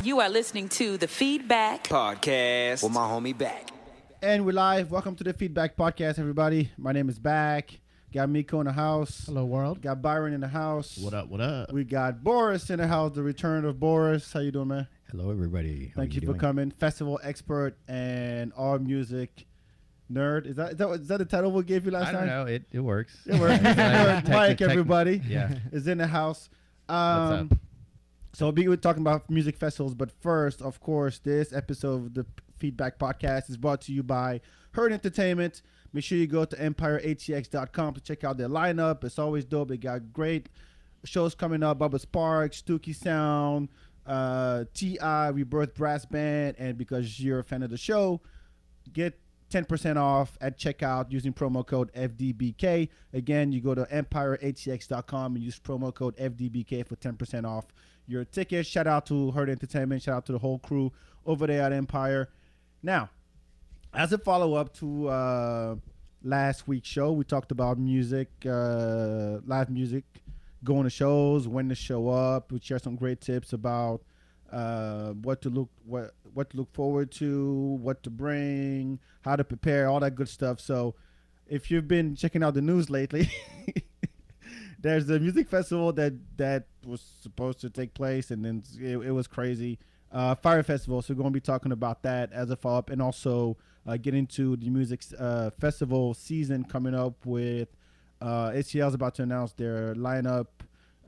You are listening to the Feedbak Podcast with my homie Back. And we're live. Welcome to the Feedbak Podcast, everybody. My name is Back. Got Miko in the house. Hello, world. Got Byron in the house. What up, what up? We got Boris in the house, the return of Boris. How you doing, man? Hello, everybody. Thank you for coming. Festival expert and all music nerd. Is that the title we gave you last time? I don't know. It works. It works. Mike, everybody, Yeah. is in the house. What's up? So we're talking about music festivals, but first, of course, this episode of the Feedbak Podcast is brought to you by Herd Entertainment. Make sure you go to EmpireATX.com to check out their lineup. It's always dope. They got great shows coming up. Bubba Sparks, Stooky Sound, T.I., Rebirth Brass Band, and because you're a fan of the show, get 10% off at checkout using promo code FDBK. Again, you go to EmpireATX.com and use promo code FDBK for 10% off your tickets. Shout out to Herd Entertainment. Shout out to the whole crew over there at Empire. Now, as a follow-up to last week's show, we talked about music, live music, going to shows, when to show up. We shared some great tips about what to look forward to, what to bring, how to prepare, all that good stuff. So if you've been checking out the news lately, there's a music festival that was supposed to take place, and then it was crazy. Fyre Festival. So we're going to be talking about that as a follow-up, and also get into the music festival season coming up with ACL's about to announce their lineup.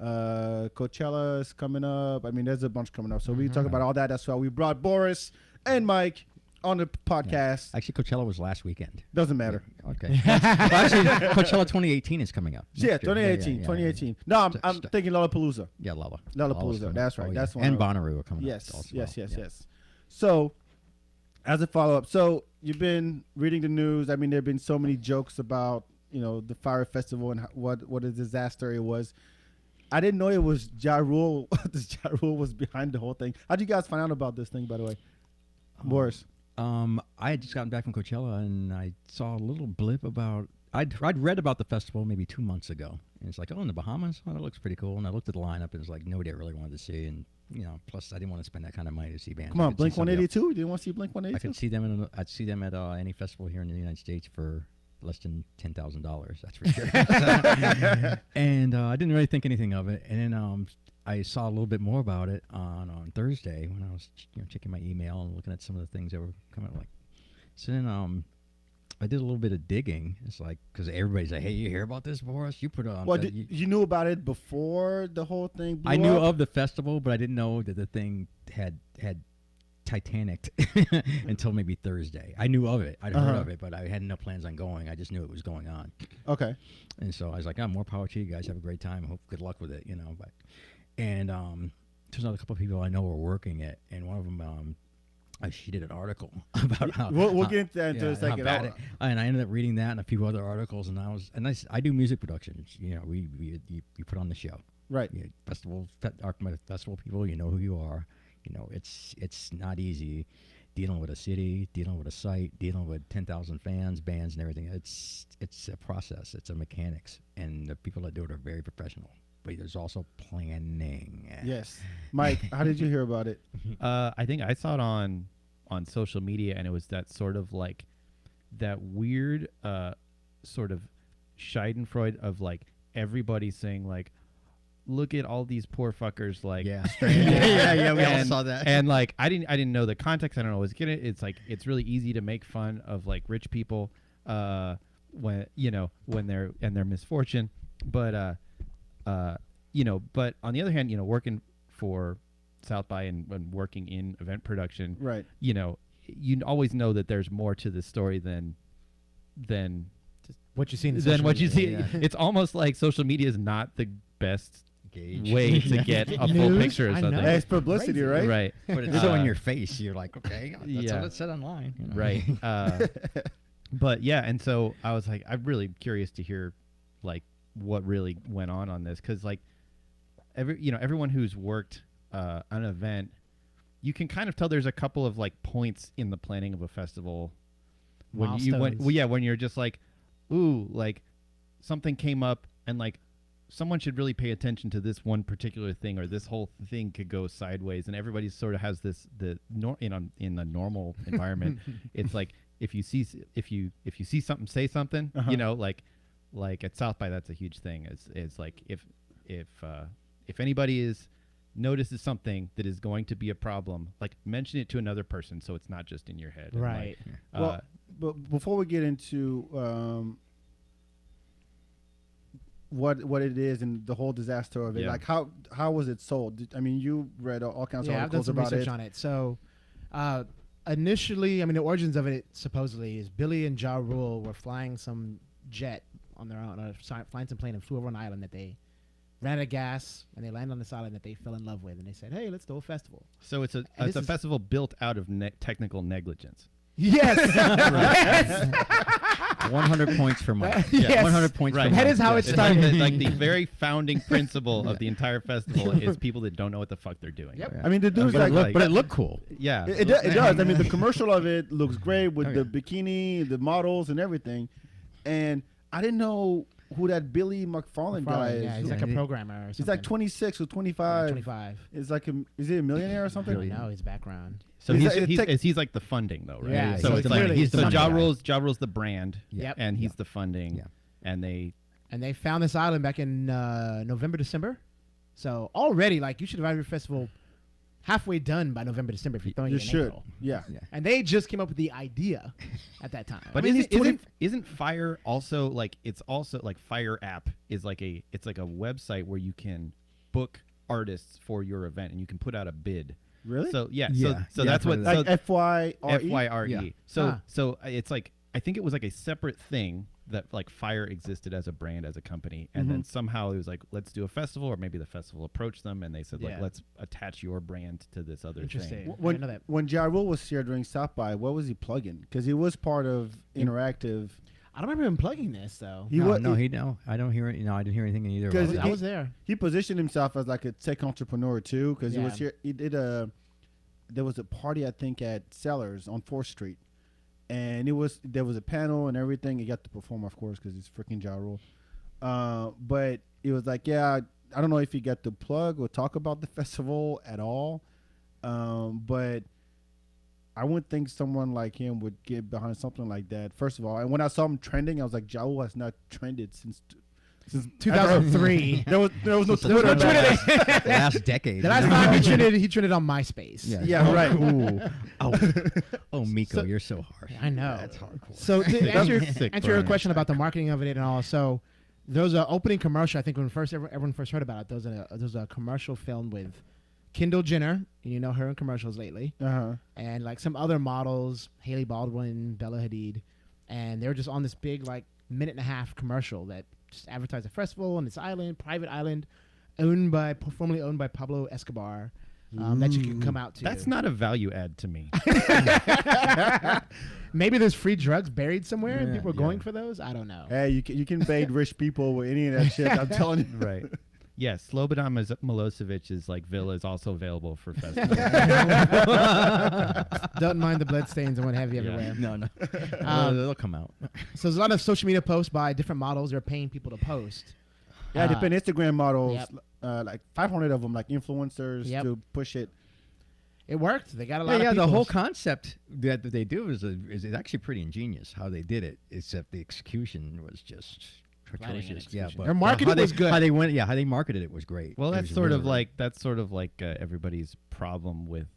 Coachella is coming up. I mean, there's a bunch coming up. So we talk about all that. That's why we brought Boris and Mike on the podcast. Yeah. Actually, Coachella was last weekend. Doesn't matter. Okay. Well, actually, Coachella 2018 is coming up. Yeah, 2018. No, I'm thinking Lollapalooza. Yeah, Lollapalooza. That's right. Oh, yeah. That's one. And Bonnaroo are coming yes, up. Yes. So, as a follow-up, so you've been reading the news. I mean, there have been so many jokes about, the Fyre Festival and what a disaster it was. I didn't know it was Ja Rule. Ja Rule was behind the whole thing. How did you guys find out about this thing, by the way? Boris. I had just gotten back from Coachella, and I saw a little blip about. I'd read about the festival maybe 2 months ago, and it's like, in the Bahamas, that looks pretty cool. And I looked at the lineup, and it's like nobody I really wanted to see, and plus I didn't want to spend that kind of money to see bands. Come on, Blink 182. You didn't want to see Blink 182? I could see them. I'd see them at any festival here in the United States for less than $10,000. That's for sure. And I didn't really think anything of it, and then I saw a little bit more about it on Thursday when I was checking my email and looking at some of the things that were coming up. So then I did a little bit of digging. It's like, because everybody's like, hey, you hear about this, Boris? You put it on. Well, you knew about it before the whole thing blew I knew up? of the festival, but I didn't know that the thing had Titanic until maybe Thursday. I knew of it. I'd heard of it, but I had no plans on going. I just knew it was going on. Okay. And so I was like, more power to you guys. Have a great time. Hope good luck with it, But and there's another couple of people I know were working it, and one of them she did an article about how we'll get into that in a second. And I ended up reading that and a few other articles, and I do music productions. We put on the show. Right. Festival people, you know who you are. It's not easy dealing with a city, dealing with a site, dealing with 10,000 fans, bands, and everything. It's a process. It's a mechanics, and the people that do it are very professional. But there's also planning. Yes, Mike, how did you hear about it? I think I saw it on social media, and it was that sort of like that weird sort of Schadenfreude of like everybody saying like, look at all these poor fuckers, like we all saw that. And like I didn't know the context. I don't always get it. It's like it's really easy to make fun of like rich people when they're in their misfortune, but but on the other hand, working for South by and working in event production, right? You always know that there's more to the story than just what you see in what you see. Yeah. It's almost like social media is not the best Gauge. way to get a full picture of something. It's publicity, right? Right. But it's so in your face. You're like, okay, that's what it said online. Right. But yeah, and so I was like, I'm really curious to hear like what really went on this, because like everyone who's worked an event, you can kind of tell there's a couple of like points in the planning of a festival when you're just like, ooh, like something came up and like someone should really pay attention to this one particular thing, or this whole thing could go sideways. And everybody sort of has this in a normal environment. It's like if you see something, say something. You know, like at South by, that's a huge thing. It's like if anybody notices something that is going to be a problem, like mention it to another person, so it's not just in your head. Right. And like, but before we get into what it is and the whole disaster of it, like how was it sold? I mean, you read all kinds of I've done articles some about research it. on it. So initially, I mean, the origins of it supposedly is Billy and Ja Rule were flying some jet on their own, flying some plane and flew over an island that they ran out of gas, and they landed on this island that they fell in love with, and they said, "Hey, let's do a festival." so it's a festival built out of technical negligence. Yes. 100 points for Mike. Yes. 100 points Right. for Mike. That is how it It's started. like the very founding principle of the entire festival is people that don't know what the fuck they're doing. Yep. I mean, the dude's But, like, it looked cool. Yeah. it does. I mean, the commercial of it looks great with Okay. the bikini, the models, and everything. And I didn't know who that Billy McFarlane guy is. Yeah, he's like a programmer or something. He's like 26 or 25. 25. Is he a millionaire or something? I don't know his background. So He's he's like the funding though, right? Yeah, So he's it's clearly like the so funding Ja guy. Rule's the brand, Yep. and he's the funding, Yeah. and they And they found this island back in November, December. So already, like, you should have your festival halfway done by November, December if you're throwing You it in should. April. Yeah. And they just came up with the idea at that time. But I mean, isn't Fyre also like, it's also like Fyre app is like it's like a website where you can book artists for your event, and you can put out a bid. Really? So Yeah. so Yeah, that's I've what heard Like FYRE? FYRE. Yeah. So it's like, I think it was like a separate thing that like Fyre existed as a brand, as a company, and then somehow it was like, let's do a festival, or maybe the festival approached them and they said like, Yeah. let's attach your brand to this other Interesting. thing. I didn't know that. When Ja Rule was here during South by, what was he plugging? Because he was part of Interactive. I don't remember him plugging this, though. He was, I don't hear it. I didn't hear anything either. 'Cause about I it. was there. he positioned himself as like a tech entrepreneur too, because he was Yeah. here. He did there was a party I think at Sellers on 4th Street, and there was a panel and everything. He got to perform, of course, because he's freaking Ja Rule. But it was like, yeah, I don't know if he got to plug or talk about the festival at all, but I wouldn't think someone like him would get behind something like that. First of all, and when I saw him trending, I was like, Ja Rule has not trended since 2003. There was no Since Twitter. the back then. last decade. The last time he trended on MySpace. Yeah. Yeah, right. Oh, Miko, you're so harsh. I know. That's hardcore. So to Sick answer your burn. question about the marketing of it and all, so there was an opening commercial. I think when everyone first heard about it, there was a commercial filmed with Kendall Jenner, and you know her in commercials lately, and like some other models, Haley Baldwin, Bella Hadid, and they were just on this big like minute and a half commercial that just advertised a festival on this island, private island, formerly owned by Pablo Escobar, that you can come out to. That's not a value add to me. Maybe there's free drugs buried somewhere and Yeah, people are going for those. I don't know. Hey, you can bait rich people with any of that shit. I'm telling you. Right. Yes, Slobodan Milosevic's like villa is also available for festivals. Don't mind the bloodstains and what have you Yeah. everywhere. No. They'll come out. So there's a lot of social media posts by different models. They're paying people to post. Yeah, they pay Instagram models, Yep. like 500 of them, like influencers Yep. to push it. It worked. They got a lot of Yeah, people. the whole concept that they do is actually pretty ingenious how they did it, except the execution was just Planning and atrocious. Yeah, execution. but Their marketing how they, was good. How they marketed it was great. Well, It that's was sort really, of like everybody's problem with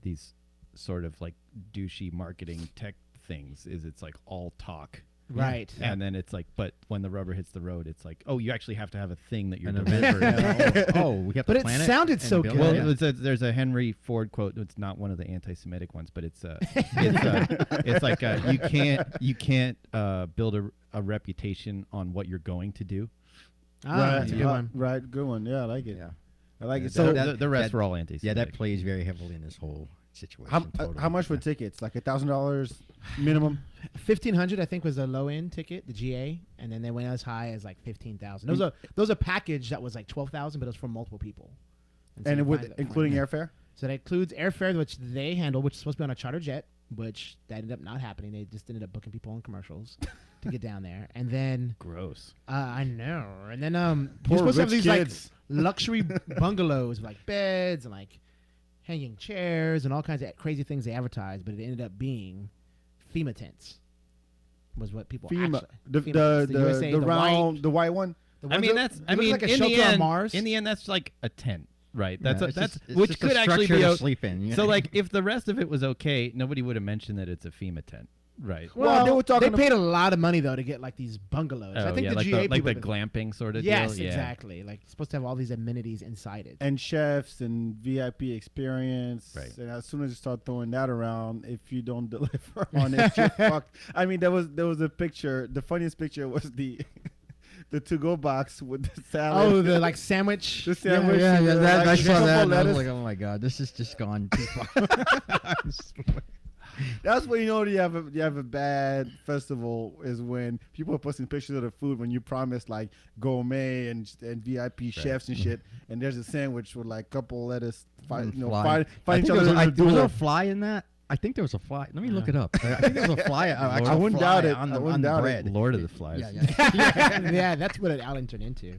these sort of like douchey marketing tech things. Is it's like all talk. Right. And then it's like, but when the rubber hits the road, it's like, oh, you actually have to have a thing that you're an delivering. event. We have But to it plan sounded and so build good. Well, it. there's a Henry Ford quote. It's not one of the anti-Semitic ones, but it's like you can't build a reputation on what you're going to do. That's a good one. Right, good one. Yeah, I like it. Yeah. I like Yeah, it. So, The rest that- were all anti-Semitic. Yeah, that plays very heavily in this whole situation. how much for tickets? Like $1,000 minimum? $1,500 I think was the low end ticket, the GA, and then they went as high as like $15,000. There was a package that was like $12,000, but it was for multiple people. So And you it would find- including find- airfare? So that includes airfare, which they handle, which is supposed to be on a charter jet. which that ended up not happening. They just ended up booking people on commercials to get down there. And then Gross. I know. And then Poor you're supposed to have rich these kids. like luxury bungalows with like beds and like hanging chairs and all kinds of crazy things they advertised, but it ended up being FEMA tents. Was what people FEMA, actually FEMA tents, USA, the round, the white one. the I ones mean, that- that's. it I looks mean, like a in the shelter on end, Mars. in the end, that's like a tent, right? Yeah, That's it's which just a could actually structure be to sleep in. So like, if the rest of it was okay, nobody would have mentioned that it's a FEMA tent, right? Well, they were talking They paid a lot of money though to get like these bungalows. I Oh, think yeah, the like GA the people. glamping sort of Yes, deal. Yeah. exactly. Like it's supposed to have all these amenities inside it. and chefs and VIP experience. Right. And as soon as you start throwing that around, if you don't deliver on it, you're fucked. I mean, there was a picture. The funniest picture was the the to-go box with the salad. Oh, the like sandwich. The sandwich. Yeah, and the, that, I like, saw truffle that. And I lettuce. was like, oh my god, this has just gone too far. That's when you know you have a bad festival is when people are posting pictures of the food when you promise like gourmet and VIP chefs and shit, and there's a sandwich with like couple lettuce find each I think other in the there was door. a fly in that. I think there was a fly. Let me look it up. I think there was a fly. I wouldn't doubt it. on I the, wouldn't on the doubt it. bread. Lord of the Flies. Yeah, that's what it outing turned into.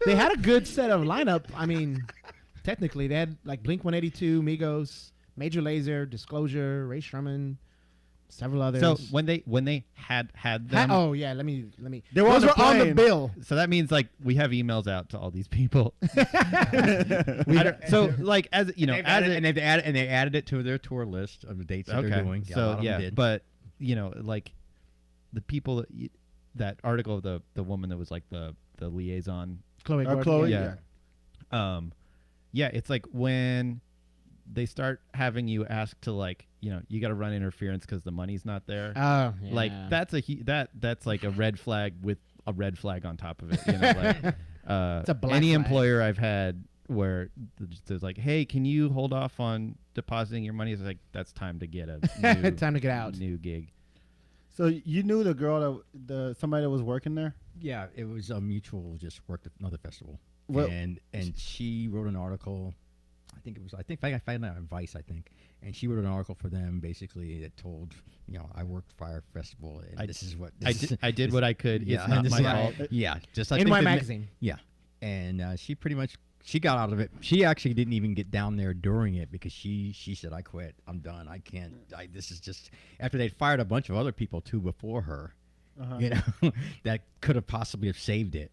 They had a good set of lineup. I mean, technically, they had like Blink 182, Migos, Major Lazer, Disclosure, Ray Sherman, several others. So when they had them, oh yeah, let me. They were on Those the were on the plane. bill. so that means like we have emails out to all these people. So like as you know, They've as added, it, and they added it to their tour list of the dates that they're doing. Yeah, a lot so of them yeah, did. but you know, like the people that article of the woman that was like the liaison. Chloe. Gordon, Chloe, Yeah. Yeah, it's like when they start having you ask to like, you know, you got to run interference because the money's not there. Oh, yeah. Like that's that's like a red flag with a red flag on top of it. You know, like It's a black any flag. employer I've had where there's like, hey, can you hold off on depositing your money? It's like that's time to get a new, Time to get out. new gig. So you knew the girl somebody that was working there. Yeah, it was a mutual. Just worked at another festival, Well- and she wrote an article. I think I found that on Vice, I think, and she wrote an article for them basically that told, you know, I worked Fyre Festival, and this is what I did what I could. Yeah, It's not this my is- fault. Yeah, just I In think my the- magazine. Yeah, and she pretty much got out of it. She actually didn't even get down there during it because she said, I quit. I'm done. I can't. This is just after they'd fired a bunch of other people too before her. You know, that could have possibly have saved it.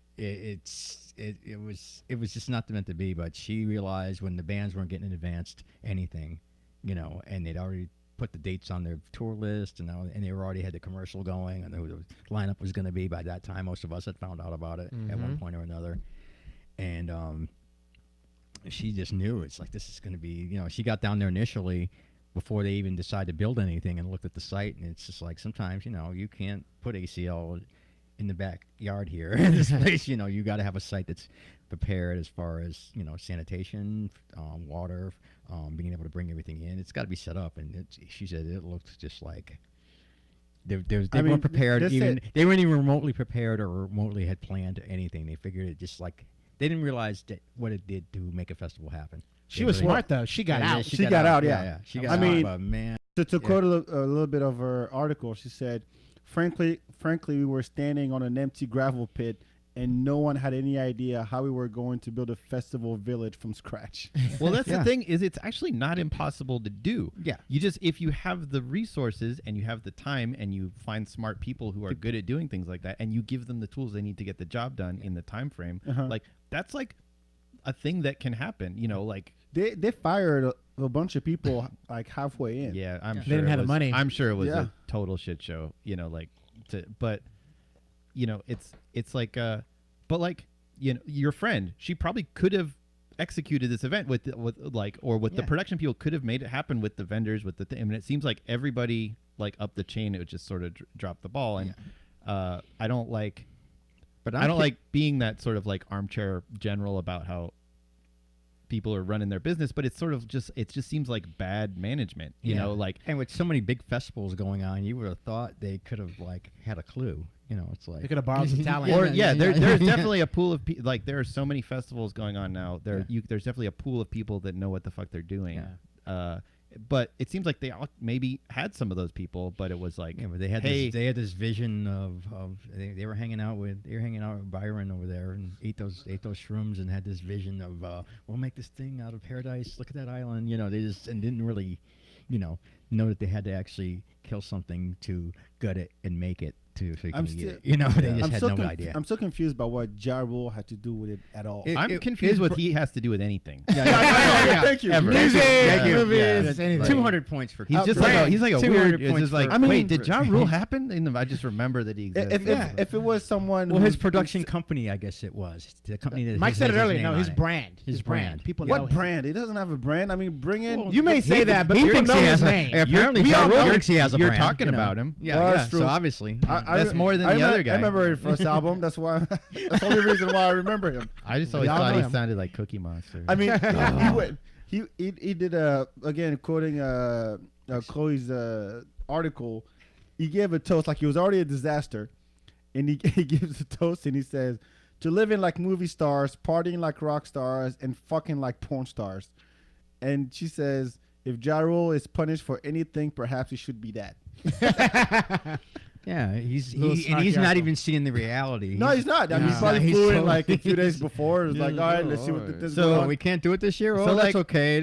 It was just not meant to be. But she realized when the bands weren't getting advanced anything, you know, and they'd already put the dates on their tour list, and they already had the commercial going, and who the lineup was going to be by that time. Most of us had found out about it at one point or another, and she just knew it's like this is going to be. You know, she got down there initially before they even decide to build anything and looked at the site, and it's just like sometimes, you know, you can't put ACL in the backyard here in this place. You know, you got to have a site that's prepared as far as, you know, sanitation, water, being able to bring everything in. It's got to be set up, and she said it looks just like they weren't prepared. They weren't even remotely prepared or remotely had planned anything. They figured it just like they didn't realize what it did to make a festival happen. She was smart though. She got out. She got out, yeah. She got I out. mean, But man, To quote a little bit of her article, she said, frankly, we were standing on an empty gravel pit, and no one had any idea how we were going to build a festival village from scratch. Well, that's the thing is it's actually not impossible to do. Yeah. You just, if you have the resources and you have the time and you find smart people who are good at doing things like that and you give them the tools they need to get the job done in the time frame, like that's like a thing that can happen, you know, like They fired a bunch of people like halfway in. yeah, I'm sure They didn't it have the was- money. I'm sure it was Yeah. a total shit show, you know, like but you know, it's like but like, you know, your friend, she probably could have executed this event with the production people could have made it happen with the vendors with the thing. I mean, it seems like everybody like up the chain it would just sort of drop the ball, and I don't like being that sort of like armchair general about how people are running their business, but it's sort of just seems like bad management, you know, like, and with so many big festivals going on, you would have thought they could have like had a clue. You know, it's like They could have borrowed some talent. or there's definitely a pool of like there are so many festivals going on now. There's definitely a pool of people that know what the fuck they're doing. but it seems like they all maybe had some of those people, but it was like, Yeah, but they had hey, this vision of they were hanging out with Byron over there and ate those shrooms and had this vision of we'll make this thing out of paradise. Look at that island, they just and didn't really, know that they had to actually kill something to gut it and make it so you can eat it. They just had no idea. I'm so confused about what Ja Rule had to do with it at all. I'm confused what he has to do with anything. Thank you. Ever. Music, Thank you. movies, anything. 200 points for He's just he's like a 200 weird. It's points just like, for- wait, did Ja Rule happen? And I just remember that he existed. If it was someone, Well, his production company, I guess it was the company that Mike said it has earlier. name No, on his it. brand. His brand. People know what him. brand? He doesn't have a brand. I mean, bring in. You may say that, but He people thinks know he his has a- name. Apparently, We Ja all Rule know thinks he has a you're brand. talking about him. Yeah, Well, yeah. that's true. So obviously, That's more than the other guy. I remember his first album. That's why. That's the only reason why I remember him. I just always We all thought know he him. sounded like Cookie Monster. I mean, he did again quoting Chloe's article. He gave a toast like he was already a disaster, and he gives a toast and he says, "To living like movie stars, partying like rock stars, and fucking like porn stars." And she says, "If Ja Rule is punished for anything, perhaps he should be that." yeah, he's Little and he's snarky not asshole. even seeing the reality. No, he's not. I mean, he No. probably He's flew in totally- like a few days before. It was like, all right, let's see what this is So going on. we can't do it this year. Oh, So, that's like- okay.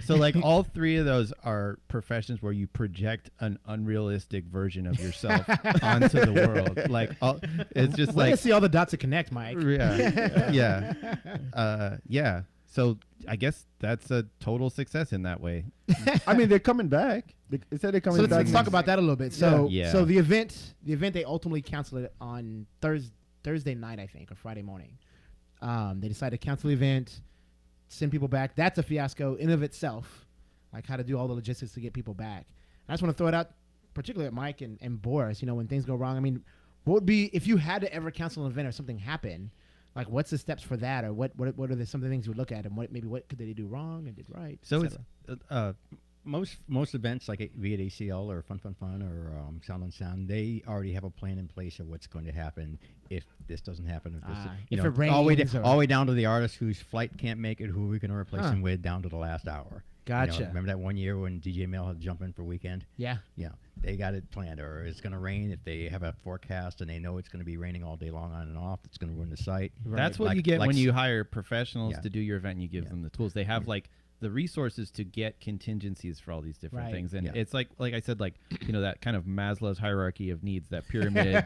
So like all three of those are professions where you project an unrealistic version of yourself onto the world. Like it's just Way to like see all the dots to connect, Mike. yeah. So I guess that's a total success in that way. I mean, they're coming back. They said they're coming So back. let's talk about that a little bit. So, Yeah. so the event they ultimately canceled it on Thursday night, I think, or Friday morning. They decided to cancel the event, send people back. That's a fiasco in of itself, like how to do all the logistics to get people back. I just want to throw it out, particularly at Mike and Boris. When things go wrong. I mean, what would be if you had to ever cancel an event or something happened? Like, what's the steps for that, or what are some of the things you would look at, and what could they do wrong and did right? So et it's cetera? most events like be it ACL or Fun or Sound on Sound, they already have a plan in place of what's going to happen if this doesn't happen. If it all the way rains or- all the way down to the artist whose flight can't make it, who are we going to replace Huh. him with, down to the last hour. Gotcha. Remember that one year when DJ Mail had to jump in for Weekend? Yeah. Yeah, they got it planned. Or it's going to rain. If they have a forecast and they know it's going to be raining all day long on and off, it's going to ruin the site. That's what Like- you get like when s- you hire professionals Yeah. to do your event and you give them the tools. They have like the resources to get contingencies for all these different Right. things. And Yeah. it's like I said, like, that kind of Maslow's hierarchy of needs, that pyramid,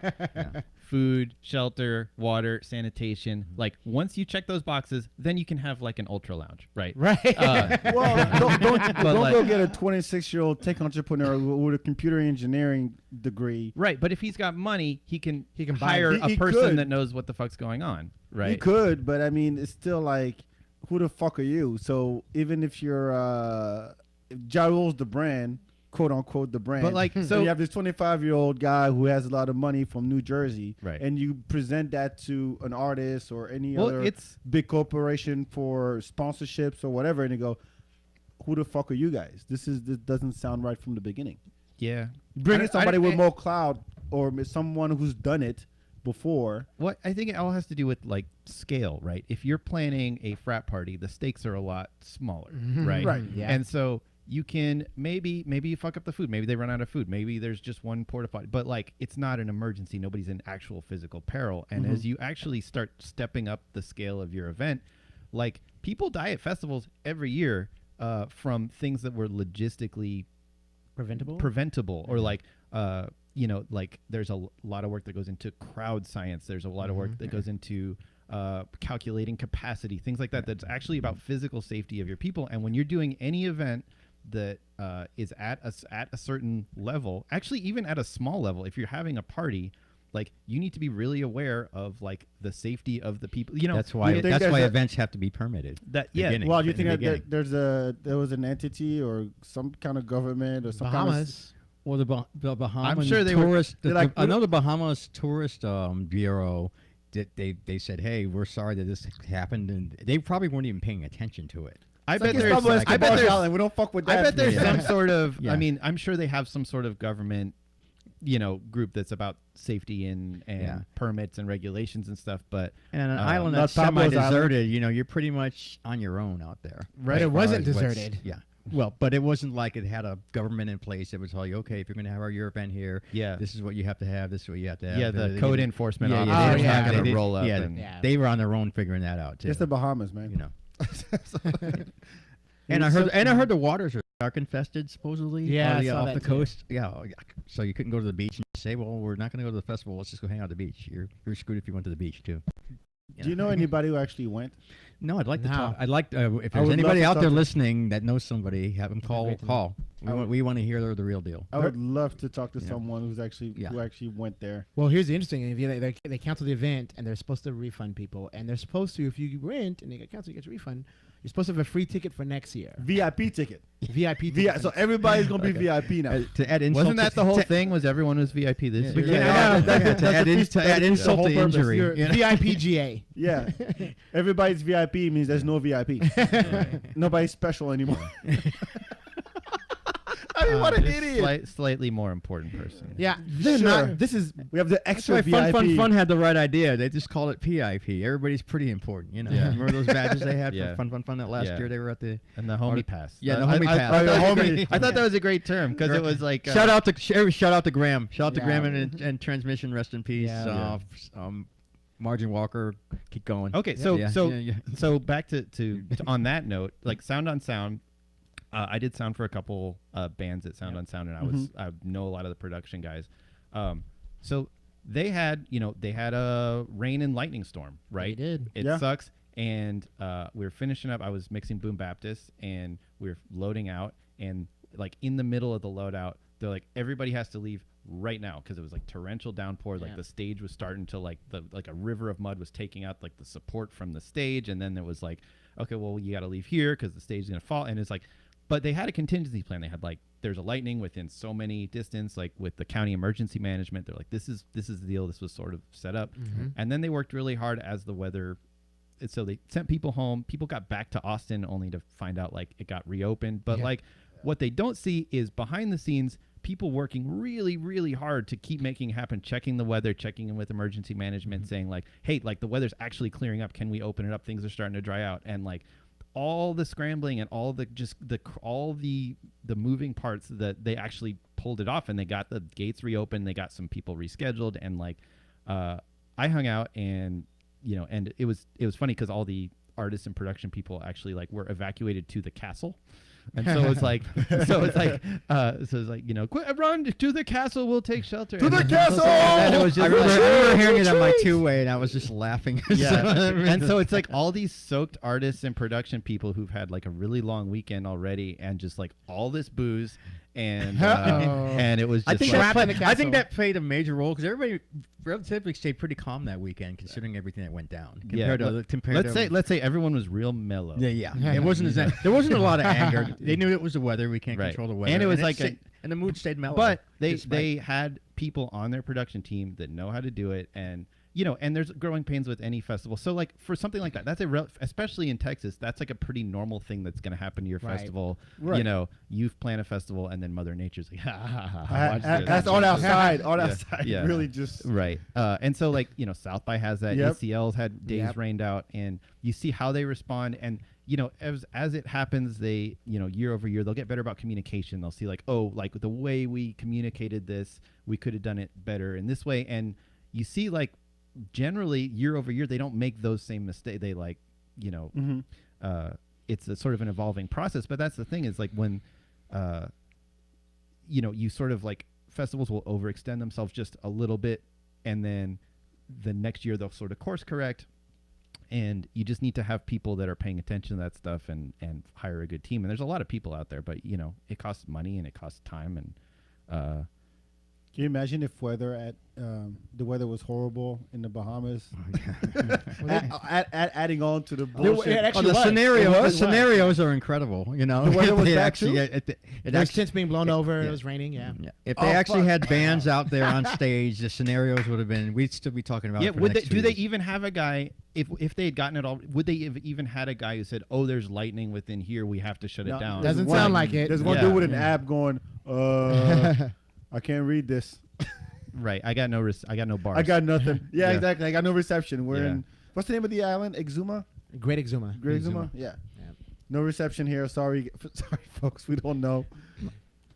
food, shelter, water, sanitation. Like once you check those boxes, then you can have like an ultra lounge, right? Right. Well, don't like- go get a 26-year-old tech entrepreneur with a computer engineering degree. Right. But if he's got money, he can buy hire it. He a person could. that knows what the fuck's going on. Right. You could, but I mean, it's still like, who the fuck are you? So even if you're, if Ja Rule's the brand, quote unquote, the brand. But, like, so so- you have this 25-year-old guy who has a lot of money from New Jersey, Right. and you present that to an artist or any Well, other it's- big corporation for sponsorships or whatever, and you go, who the fuck are you guys? This doesn't sound right from the beginning. Yeah. Bring in somebody with I- more clout or someone who's done it before. What I think it all has to do with like scale, right? If you're planning a frat party, the stakes are a lot smaller, right? Right. Yeah. And so you can maybe you fuck up the food. Maybe they run out of food. Maybe there's just one porta potty. But like it's not an emergency. Nobody's in actual physical peril. And as you actually start stepping up the scale of your event, like people die at festivals every year from things that were logistically preventable or like like there's a lot of work that goes into crowd science. There's a lot of work that goes into calculating capacity, things like that. That's actually about physical safety of your people. And when you're doing any event that is at a certain level, actually even at a small level, if you're having a party, like you need to be really aware of like the safety of the people. That's why think there's events have to be permitted. Yeah. Well, do you in the think beginning. that there was an entity or some kind of government or some Bahamas. Well, the Bahamas I'm sure they were- tourist. they're like, I know the Bahamas Tourist Bureau. They said, "Hey, we're sorry that this happened," and they probably weren't even paying attention to it. I It's bet like there's Pablo I Escobar's bet there's island. We don't fuck with that. I bet there's Yeah. some sort of. Yeah. I mean, I'm sure they have some sort of government, group that's about safety and Yeah. permits and regulations and stuff. But And on an island not that's Pablo's semi-deserted, you're pretty much on your own out there. But it As far wasn't as what's- deserted. Yeah. Well, but it wasn't like it had a government in place that would tell you, okay, if you're going to have our year event here, this is what you have to have. This is what you have to have. Yeah, the code enforcement Yeah, officers they were not not going to gonna- roll up. Yeah, and, they were on their own figuring that out too. It's the Bahamas, man. You know. And I heard the waters are shark infested supposedly. Yeah, I saw off that the too. coast. Yeah, so you couldn't go to the beach and say, well, we're not going to go to the festival. Let's just go hang out at the beach. You're screwed if you went to the beach too. Do you know anybody who actually went? No, I'd like to No. talk. I'd like if I there's would love anybody to out talk there to- listening that knows somebody, have them great to know. call. I would- We want to hear the real deal. I would love to talk to Yeah. someone who's actually Yeah. who actually went there. Well, here's the interesting thing. If they cancel the event and they're supposed to refund people, and they're supposed to, if you rent and they get canceled, you get your refund. You're supposed to have a free ticket for next year. VIP ticket. VIP ticket. So everybody's gonna be VIP now. To add insult wasn't that to- the whole to- thing? Was everyone was VIP this year? Yeah, that's to add the feast- to add that's the insult whole to purpose. injury. You're you know? VIPGA. Yeah, everybody's VIP means there's no VIP. Nobody's special anymore. I mean, what an idiot! Slightly more important person. Yeah, they're Sure. not. This is We have the That's extra why VIP. Fun had the right idea. They just call it PIP. Everybody's pretty important, you know. Yeah. Remember those badges they had Yeah. for Fun that last Yeah. year? They were at the. And the homie pass. Yeah, the I- homie I- pass. I, Oh, yeah, thought- homie. I thought that was a great term because it was like Shout out to Graham. Shout out to Yeah. Graham and Transmission. Rest in peace. Yeah. Margin Walker. Keep going. Okay, so Yeah. so Yeah. so back to on that note, like Sound on Sound. I did sound for a couple bands at Sound on Sound, and I know a lot of the production guys. So they had a rain and lightning storm, right? They did. It Yeah. sucks, and we were finishing up. I was mixing Boom Baptist, and we were loading out, and like in the middle of the loadout, they're like, everybody has to leave right now because it was like torrential downpour. Like Yeah. the stage was starting to like a river of mud was taking out like the support from the stage, and then there was like, okay, well you got to leave here because the stage is gonna fall, and it's like. But they had a contingency plan. They had like, there's a lightning within so many distance, like with the county emergency management. They're like, this is the deal. This was sort of set up. And then they worked really hard as the weather. So they sent people home. People got back to Austin only to find out like it got reopened. But like what they don't see is behind the scenes, people working really, really hard to keep making it happen, checking the weather, checking in with emergency management, saying like, hey, like the weather's actually clearing up. Can we open it up? Things are starting to dry out. And like, all the scrambling and all the moving parts that they actually pulled it off, and they got the gates reopened. They got some people rescheduled, and like I hung out, and and it was funny because all the artists and production people actually like were evacuated to the castle. And so it's like, quick, run to the castle. We'll take shelter. To the castle! And it was I just remember hearing it on my two-way, and I was just laughing. yeah. And so it's like all these soaked artists and production people who've had like a really long weekend already, and just like all this booze, and it was just I think, like, I think that played a major role because everybody relatively stayed pretty calm that weekend, considering everything that went down. Let's say everyone was real mellow. Yeah. It wasn't there wasn't a lot of anger. They knew it was the weather. We can't Right. control the weather, And it was like and the mood stayed mellow. But they despite- had people on their production team that know how to do it, and and there's growing pains with any festival. So like for something like that, that's especially in Texas, that's like a pretty normal thing that's going to happen to your Right. festival. Right. You've planned a festival, and then Mother Nature's like, ha ha ha. ha, watch this. That's all outside. All Yeah. outside. Yeah. Really just. Right. And so like, South by has that. Yep. ACL's had days Yep. rained out, and you see how they respond. And, as it happens, they, year over year, they'll get better about communication. They'll see like, oh, like the way we communicated this, we could have done it better in this way. And you see like generally year over year, they don't make those same mistakes. They like, it's a sort of an evolving process. But that's the thing is like when, you sort of like festivals will overextend themselves just a little bit, and then the next year they'll sort of course correct, and you just need to have people that are paying attention to that stuff and hire a good team. And there's a lot of people out there, but it costs money and it costs time. And Can you imagine if the weather was horrible in the Bahamas? Adding on to the bullshit. actually the was. scenarios are incredible. The weather was They bad actually, too? it There's actually, tents being blown over. yeah. It was raining. Yeah. if they actually had bands out there on stage, the scenarios would have been. We'd still be talking about. yeah, it for would the they, next do 2 they years. even have a guy if they had gotten it all? Would they have even had a guy who said, "Oh, there's lightning within here. We have to shut it down"? Doesn't There's sound one- like it. There's one Yeah. dude with an app going, I can't read this. Right. I got no bars. I got nothing. Yeah, Yeah. exactly. I got no reception. We're Yeah. in, what's the name of the island? Exuma? Great Exuma. Great Exuma? Yeah. No reception here. Sorry, folks. We don't know.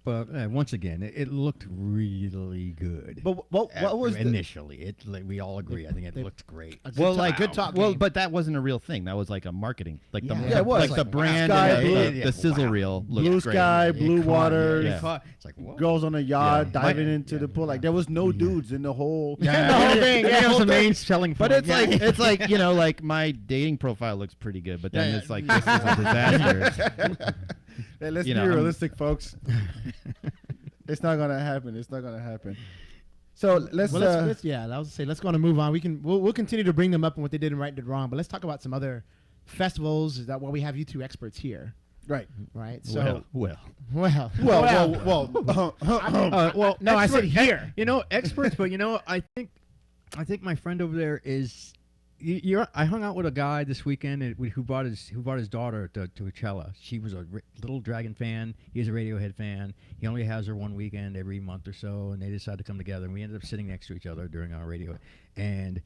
But once again, it looked really good. But what was initially? We all agree. I think it looked great. Good talk. Well, but that wasn't a real thing. That was like a marketing, like the it was. like the brand, Sky and blue. the sizzle reel. Looked blue great. sky, blue waters, It's like, whoa. girls on a yacht Yeah. diving into the pool. Like there was no dudes in the whole. The whole thing. That was the main selling But point. it's like you know, like my dating profile looks pretty good, but then it's like this is a disaster. Hey, let's You be know, realistic, folks. It's not gonna happen. It's not gonna happen. So let's. Let's let's go on and move on. We'll continue to bring them up and what they did and right did wrong. But let's talk about some other festivals. Is that why we have you two experts here? right. Right. So Well. no, I said here. Experts, but I think my friend over there is. I hung out with a guy this weekend who brought his daughter to Coachella. She was a Little Dragon fan. He's a Radiohead fan. He only has her one weekend every month or so, and they decided to come together. And we ended up sitting next to each other during our radio. And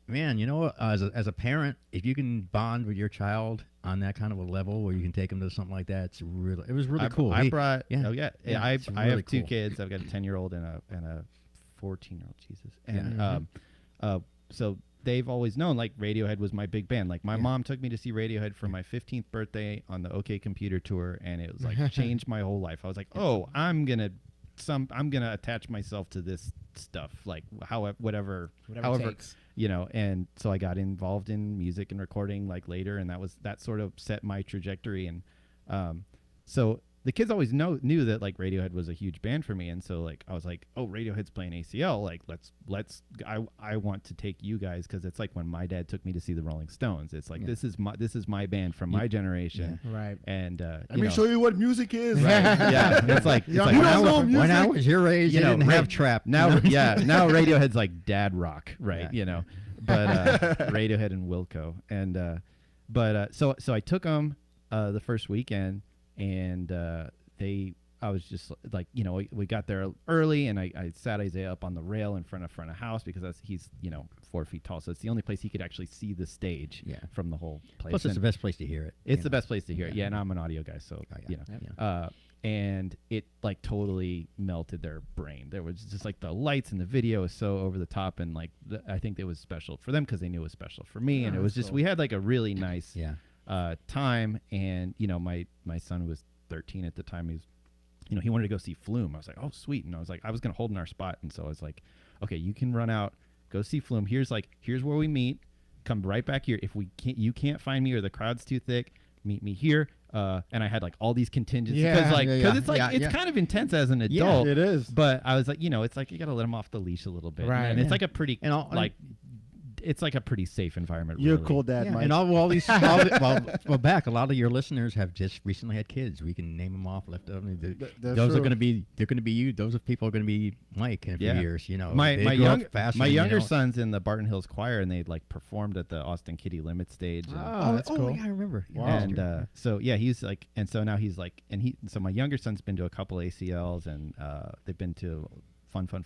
man, as a parent, if you can bond with your child on that kind of a level where you can take them to something like that, it was really cool. I brought. Yeah. Oh yeah. Yeah, I it's have really two cool. kids. I've got a 10-year-old and a 14-year-old. Jesus. And Yeah. so they've always known like Radiohead was my big band. Like my mom took me to see Radiohead for my 15th birthday on the OK Computer tour, and it was like changed my whole life. I was like, oh, I'm gonna attach myself to this stuff, like however takes. And so I got involved in music and recording like later, and that sort of set my trajectory. And so the kids always knew that like Radiohead was a huge band for me, and so like I was like, oh, Radiohead's playing ACL, like I want to take you guys, because it's like when my dad took me to see the Rolling Stones. It's like this is my band from my generation, Right. and Let me show you what music is. Right. Yeah, it's like You don't know music. When I was your age, you didn't have trap. now. Now Radiohead's like dad rock, right? Yeah. But Radiohead and Wilco, and so I took them the first weekend, and I was just like, we got there early, and I sat Isaiah up on the rail in front of house, because he's 4 feet tall, so it's the only place he could actually see the stage from the whole place. Plus, it's the best place to hear it. It's the best place to hear it. Yeah, and I'm an audio guy, so Yeah. and it like totally melted their brain. There was just like the lights and the video was so over the top, and like I think it was special for them because they knew it was special for me, and it was just we had like a really nice time. And my son was 13 at the time. He was he wanted to go see Flume. I was like, oh sweet, and I was gonna hold in our spot, and so I was like, okay, you can run out, go see Flume. Here's where we meet. Come right back here. If you can't find me, or the crowd's too thick, meet me here. And I had like all these contingencies because it's like it's kind of intense as an adult. Yeah, it is. But I was like, it's like you got to let them off the leash a little bit, Right. And it's like a pretty it's like a pretty safe environment. You're really. a cool dad, Mike. And all these, back. A lot of your listeners have just recently had kids. We can name them off. Those true. are going to be. They're going to be you. Those are people are going to be Mike in a few years. My They grow up faster my than, younger son's in the Barton Hills Choir, and they like performed at the Austin Kitty Limit stage. And, That's cool. Yeah, I remember. Wow. And so he's like, and so now he's like, so my younger son's been to a couple ACLs, and they've been to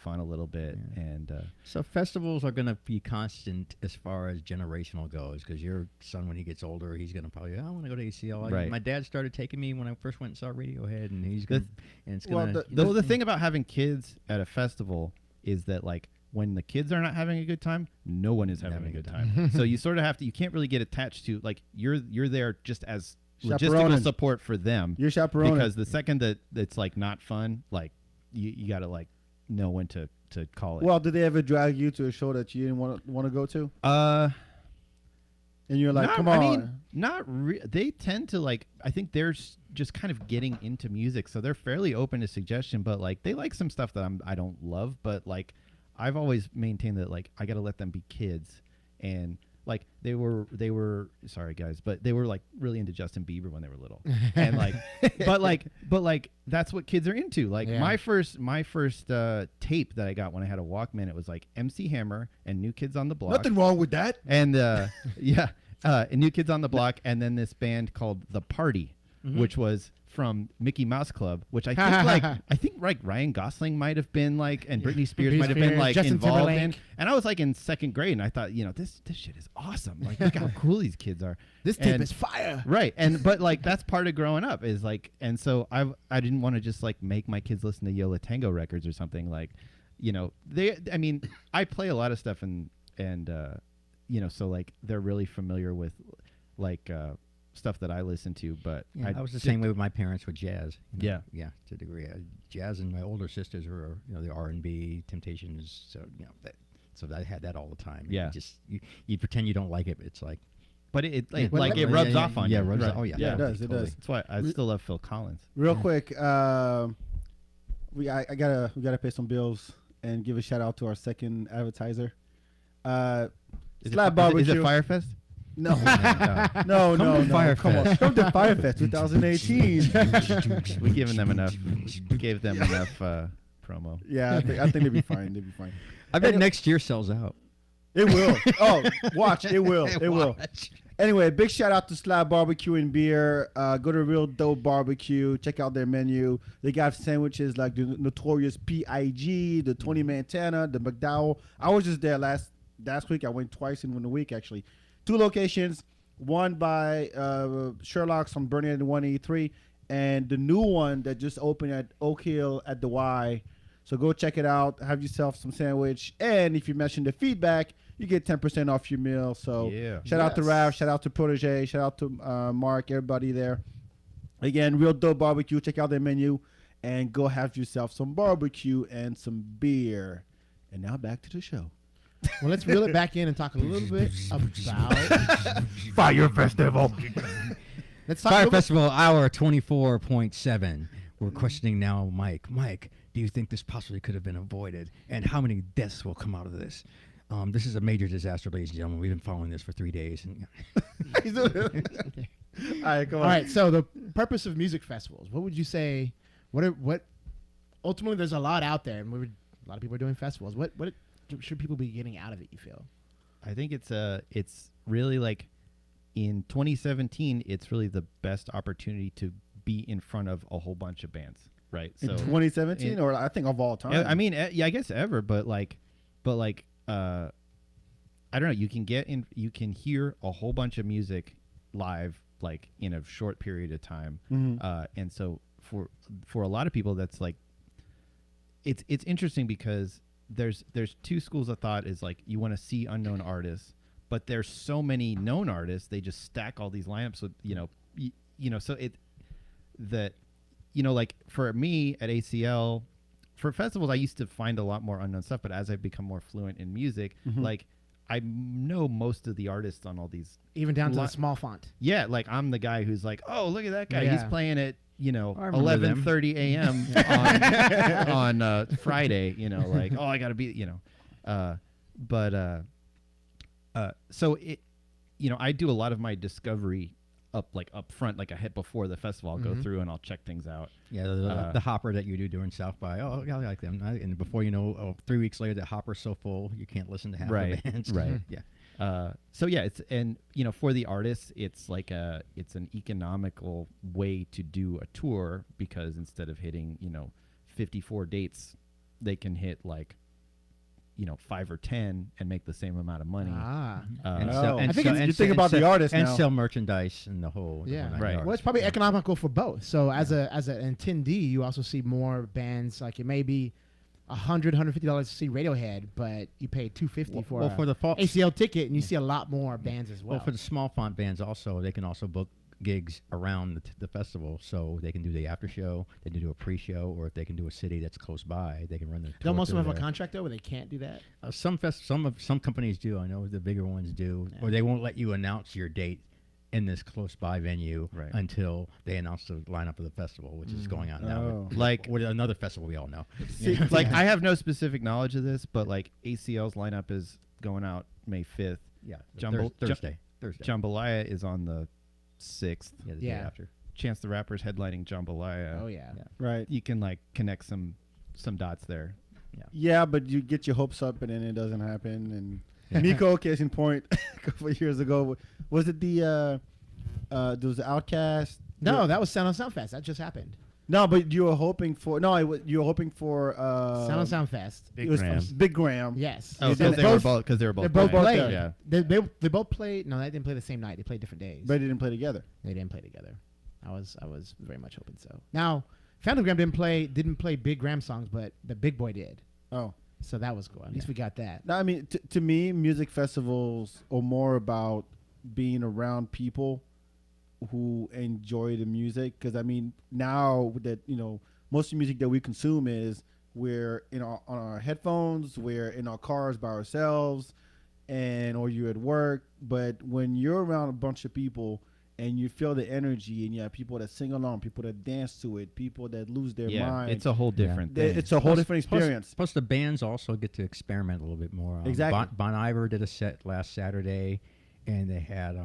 fun a little bit. And So festivals are going to be constant as far as generational goes, because your son, when he gets older, he's going to probably, I want to go to ACL. Right. My dad started taking me when I first went and saw Radiohead, and he's going to, the thing about having kids at a festival is that like when the kids are not having a good time, no one is having a good time. So you sort of you can't really get attached to, like, you're there just as logistical support for them. You're chaperoning. Because the second that it's like not fun, like you got to like know when to call it. Well, did they ever drag you to a show that you didn't want to go to? And you're like, come on. I mean, they tend to like, I think they're just kind of getting into music, so they're fairly open to suggestion, but like they like some stuff that I don't love, but like I've always maintained that like I got to let them be kids. And like they were sorry guys, but they were like really into Justin Bieber when they were little. And like but like that's what kids are into. Like my first tape that I got when I had a Walkman, it was like MC Hammer and New Kids on the Block. Nothing wrong with that. And and New Kids on the Block, and then this band called The Party, which was from Mickey Mouse Club, which I think like Ryan Gosling might have been like, and Britney Spears might have been like Justin involved Timberlake. in. And I was like in second grade, and I thought, this shit is awesome. Like, look how cool these kids are. This tape is fire. Right. But like that's part of growing up is like, and so I didn't want to just like make my kids listen to Yo La Tengo records or something like, I play a lot of stuff and so like they're really familiar with like stuff that I listen to, but I was the same way with my parents with jazz. Yeah. Yeah, to a degree. Jazz, and my older sisters were, the R&B, Temptations, so so I had that all the time. Yeah. You pretend you don't like it, but it's like, but it rubs off on you. Yeah, rubs right. off. Oh yeah, Yeah, it does. totally. It does. That's why I still love Phil Collins. Real quick, we gotta pay some bills and give a shout out to our second advertiser. Slab Barbecue. Is it Fyre Fest? No, no. Fyre Come on, Fest. come to Fyre Fest 2018. We gave them enough. We gave them enough promo. Yeah, I think they'd be fine. They'd be fine. I bet next year sells out. It will. Oh, watch. It will. It will. Anyway, big shout out to Slab Barbecue and Beer. Go to Real Dope Barbecue. Check out their menu. They got sandwiches like the notorious PIG, the Tony Montana, the McDowell. I was just there last week. I went twice in 1 week, actually. 2 locations. One by Sherlock's on Burning at 183, and the new one that just opened at Oak Hill at the Y. So go check it out. Have yourself some sandwich. And if you mention the Feedbak, you get 10% off your meal. So shout out to Rav, shout out to Protege, shout out to Mark, everybody there. Again, Real Dope Barbecue. Check out their menu and go have yourself some barbecue and some beer. And now back to the show. Well, let's reel it back in and talk a little bit about Fyre Festival. Let's talk a Fyre little bit- Festival, hour 24.7. We're questioning now Mike. Mike, do you think this possibly could have been avoided? And how many deaths will come out of this? This is a major disaster, ladies and gentlemen. We've been following this for 3 days. And All right, come on. All right, so the purpose of music festivals. What would you say? What? Ultimately, there's a lot out there, and a lot of people are doing festivals. What should people be getting out of it? You feel? I think it's really like in 2017, it's really the best opportunity to be in front of a whole bunch of bands, right? In 2017, or I think of all time. I mean, I guess ever, but I don't know. You can hear a whole bunch of music live, like in a short period of time, and so for a lot of people, that's like, it's interesting because there's 2 schools of thought. Is like you want to see unknown artists, but there's so many known artists. They just stack all these lineups with so like for me at ACL, for festivals, I used to find a lot more unknown stuff, but as I've become more fluent in music, like I know most of the artists on all these, Even down to the small font. yeah, like I'm the guy who's like, oh, look at that guy, Yeah. he's playing at 11:30 a.m. on Friday, like, oh, I gotta be, so it, I do a lot of my discovery up front, like ahead before the festival. I'll go through and I'll check things out. Yeah, the hopper that you do during South by. Oh, yeah, I like them. And before you know, 3 weeks later, the hopper's so full you can't listen to half the bands. Right. Yeah. So yeah, it's for the artists, it's like it's an economical way to do a tour, because instead of hitting 54 dates, they can hit like 5 or 10 and make the same amount of money. I think you think about the artist and now. sell merchandise and the whole. Yeah, right. Well, it's probably economical for both. So as an attendee, you also see more bands. Like it may be $150 to see Radiohead, but you pay $250 for the fall ACL ticket, and you see a lot more bands as well. Well, for the small font bands also, they can also book gigs around the festival, so they can do the after show, they can do a pre-show, or if they can do a city that's close by, they can run the tour. Don't most of them have there. a contract though, where they can't do that? Some companies do. I know the bigger ones do, or they won't let you announce your date in this close by venue until they announce the lineup of the festival, which is going on now. Like with another festival we all know. See, like I have no specific knowledge of this, but like ACL's lineup is going out May 5th. Yeah, Thursday. Thursday. Jambalaya is on the 6th. Yeah, the day after. Chance the Rapper's headlining Jambalaya. Oh yeah. Right. You can like connect some dots there. Yeah, but you get your hopes up and then it doesn't happen. And Miko, case in point, a couple of years ago, was it there was the Outcast No, that was Sound on Sound Fest. That just happened. No, but you were hoping for you were hoping for Sound on Sound Fest. It was Graham. Big Graham. Yes. Oh, They they were both because they were both. They both both played. there. Yeah. They both played. No, they didn't play the same night. They played different days. But they didn't play together. They didn't play together. I was very much hoping so. Now, Phantom Graham didn't play Big Graham songs, but the Big Boy did. Oh. So that was cool. At least we got that. No, I mean, to me, music festivals are more about being around people who enjoy the music. Because, I mean, now that, most of the music that we consume is we're on our headphones, we're in our cars by ourselves, or you're at work. But when you're around a bunch of people and you feel the energy, and you have people that sing along, people that dance to it, people that lose their mind. It's a whole different thing. It's a whole different experience. Plus, the bands also get to experiment a little bit more. Exactly. Bon Iver did a set last Saturday, and they had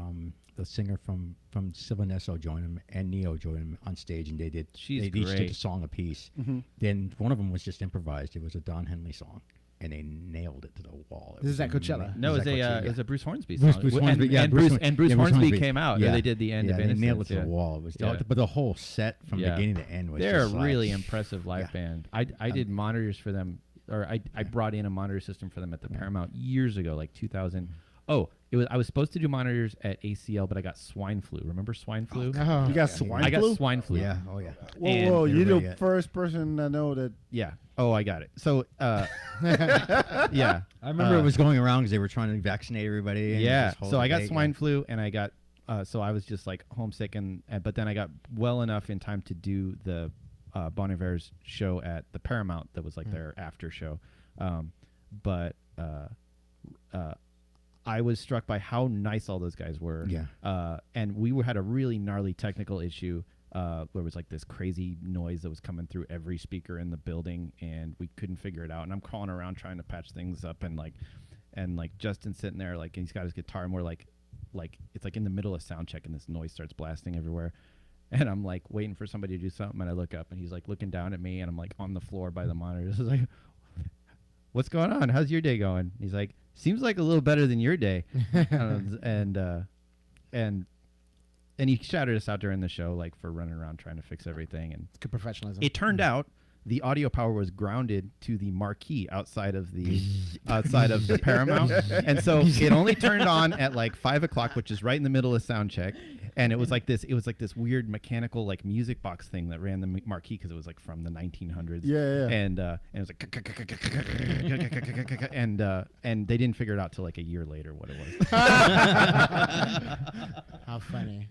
the singer from Sylvanesso join them, and Neo joined them on stage, and they each did a song apiece. Mm-hmm. Then one of them was just improvised. It was a Don Henley song, and they nailed it to the wall. This is at Coachella. No, it it was a Bruce Hornsby Bruce song. Hornsby, yeah, and Bruce Bruce Hornsby came out. Yeah. They did the end of they Innocence. nailed it to the wall. It was but the whole set from beginning to end was They're just a really like, impressive live band. I did monitors for them, or I brought in a monitor system for them at the Paramount years ago, like 2000. Oh, I was supposed to do monitors at ACL, but I got swine flu. Remember swine flu? Oh, You got swine flu? I got swine flu. Yeah, oh yeah. Whoa, you're everybody the first person I know that. Yeah. Oh, I got it. So, yeah. I remember it was going around because they were trying to vaccinate everybody. And Yeah. this whole So I got debate, swine flu, and I got. So I was just like homesick, but then I got well enough in time to do the Bon Iver's show at the Paramount. That was like their after show, but I was struck by how nice all those guys were. Yeah. And we had a really gnarly technical issue where it was like this crazy noise that was coming through every speaker in the building, and we couldn't figure it out. And I'm crawling around trying to patch things up, and Justin's sitting there, like, and he's got his guitar, and we're like it's like in the middle of sound check, and this noise starts blasting everywhere. And I'm like waiting for somebody to do something, and I look up, and he's like looking down at me, and I'm like on the floor by the monitor. This is like, what's going on? How's your day going? He's like, seems like a little better than your day. And he shouted us out during the show, like, for running around trying to fix everything. And Good professionalism. it turned out the audio power was grounded to the marquee outside of the Paramount, and so it only turned on at like 5 o'clock, which is right in the middle of sound check. And it was like this weird mechanical like music box thing that ran the marquee because it was like from the 1900s. Yeah. And it was like and they didn't figure it out till like a year later what it was. How funny.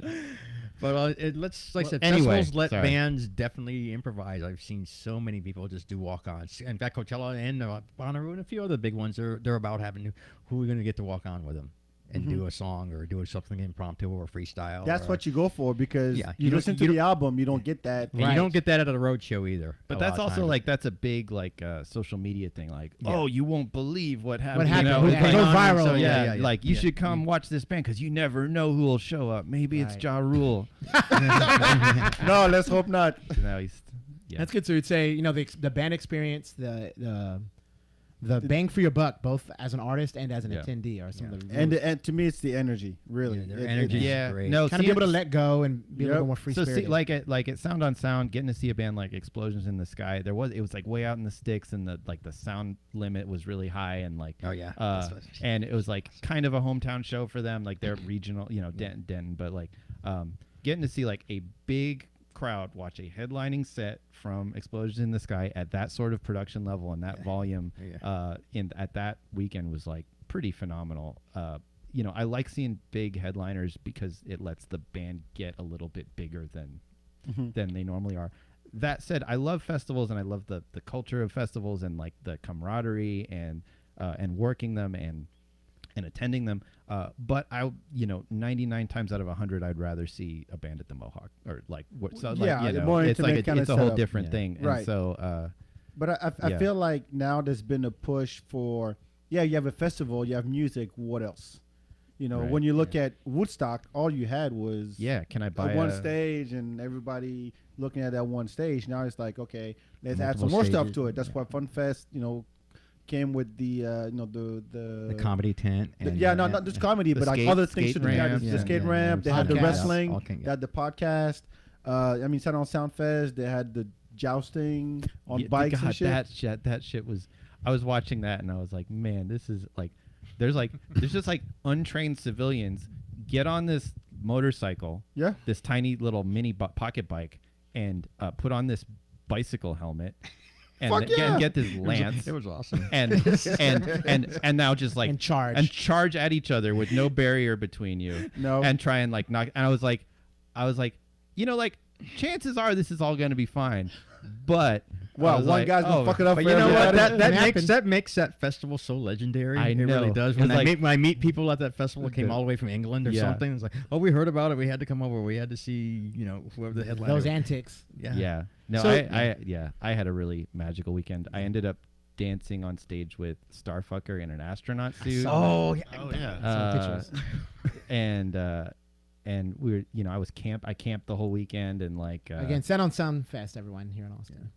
But let's, like I said, anyway, festivals let sorry. bands definitely improvise. I've seen so many people just do walk-ons. In fact, Coachella and Bonnaroo and a few other big ones, they're about having who are going to get to walk on with them and do a song or do something impromptu or freestyle. That's what you go for because you don't- listen to the album, you don't get that. And you don't get that at a road show either. But a that's lot of also times. like that's a big like social media thing. Like, Yeah. oh, you won't believe what happened. happened? You know? Yeah, it goes viral. So, Yeah. like you should come watch this band because you never know who will show up. Maybe it's Right. Ja Rule. No, let's hope not. No, yeah. That's good. So you'd say, the band experience, the bang for your buck, both as an artist and as an Yeah. attendee, are some of the And to me, it's the energy, really. Yeah, their energy is Yeah, great. no, kind of be able to let go and be a little more free So spirited. see, like at Sound on Sound, getting to see a band like Explosions in the Sky, it was like way out in the sticks, and the sound limit was really high, and like Oh, yeah. and it was like kind of a hometown show for them, like they're regional, Denton, but like getting to see like a big crowd watch a headlining set from Explosions in the Sky at that sort of production level and that volume at that weekend was like pretty phenomenal. I like seeing big headliners because it lets the band get a little bit bigger than they normally are. That said, I love festivals, and I love the culture of festivals and like the camaraderie and working them and attending them. But 99 times out of 100, I'd rather see a band at the Mohawk or like more it's like intimate kinda it's a whole setup. different thing. Right. And so, But I feel like now there's been a push for, you have a festival, you have music, what else? Right, when you look at Woodstock, all you had was can I buy one stage and everybody looking at that one stage. Now it's like, okay, let's add some Multiple more stuff stages, to it. That's why Fun Fest, came with the the comedy tent. And, not just comedy, the but like skate- other things. skate They had ramp, the skate ramp. They had the Podcast. wrestling. All can- They had the podcast. I mean, San on Sound Fest, they had the jousting on bikes and shit. That shit was. I was watching that and I was like, man, this is like, there's just like untrained civilians get on this motorcycle, this tiny little mini pocket bike, and put on this bicycle helmet. And get this lance. It was awesome. And now just like and charge at each other with no barrier between you. No. And try and like knock. And I was like, you know, like chances are this is all going to be fine, but one guy's gonna fuck it up. But for you know what? everybody. That makes that festival so legendary. I know. It really does. When Like, when I meet people at that festival that came all the way from England or Yeah. something, it's like, oh, we heard about it. We had to come over. We had to see, whoever the headliner. those antics. Yeah. No, So- I had a really magical weekend. I ended up dancing on stage with Starfucker in an astronaut suit. Oh yeah. And we were, I camped the whole weekend and like Again, San on Sound Fest, everyone here in Austin.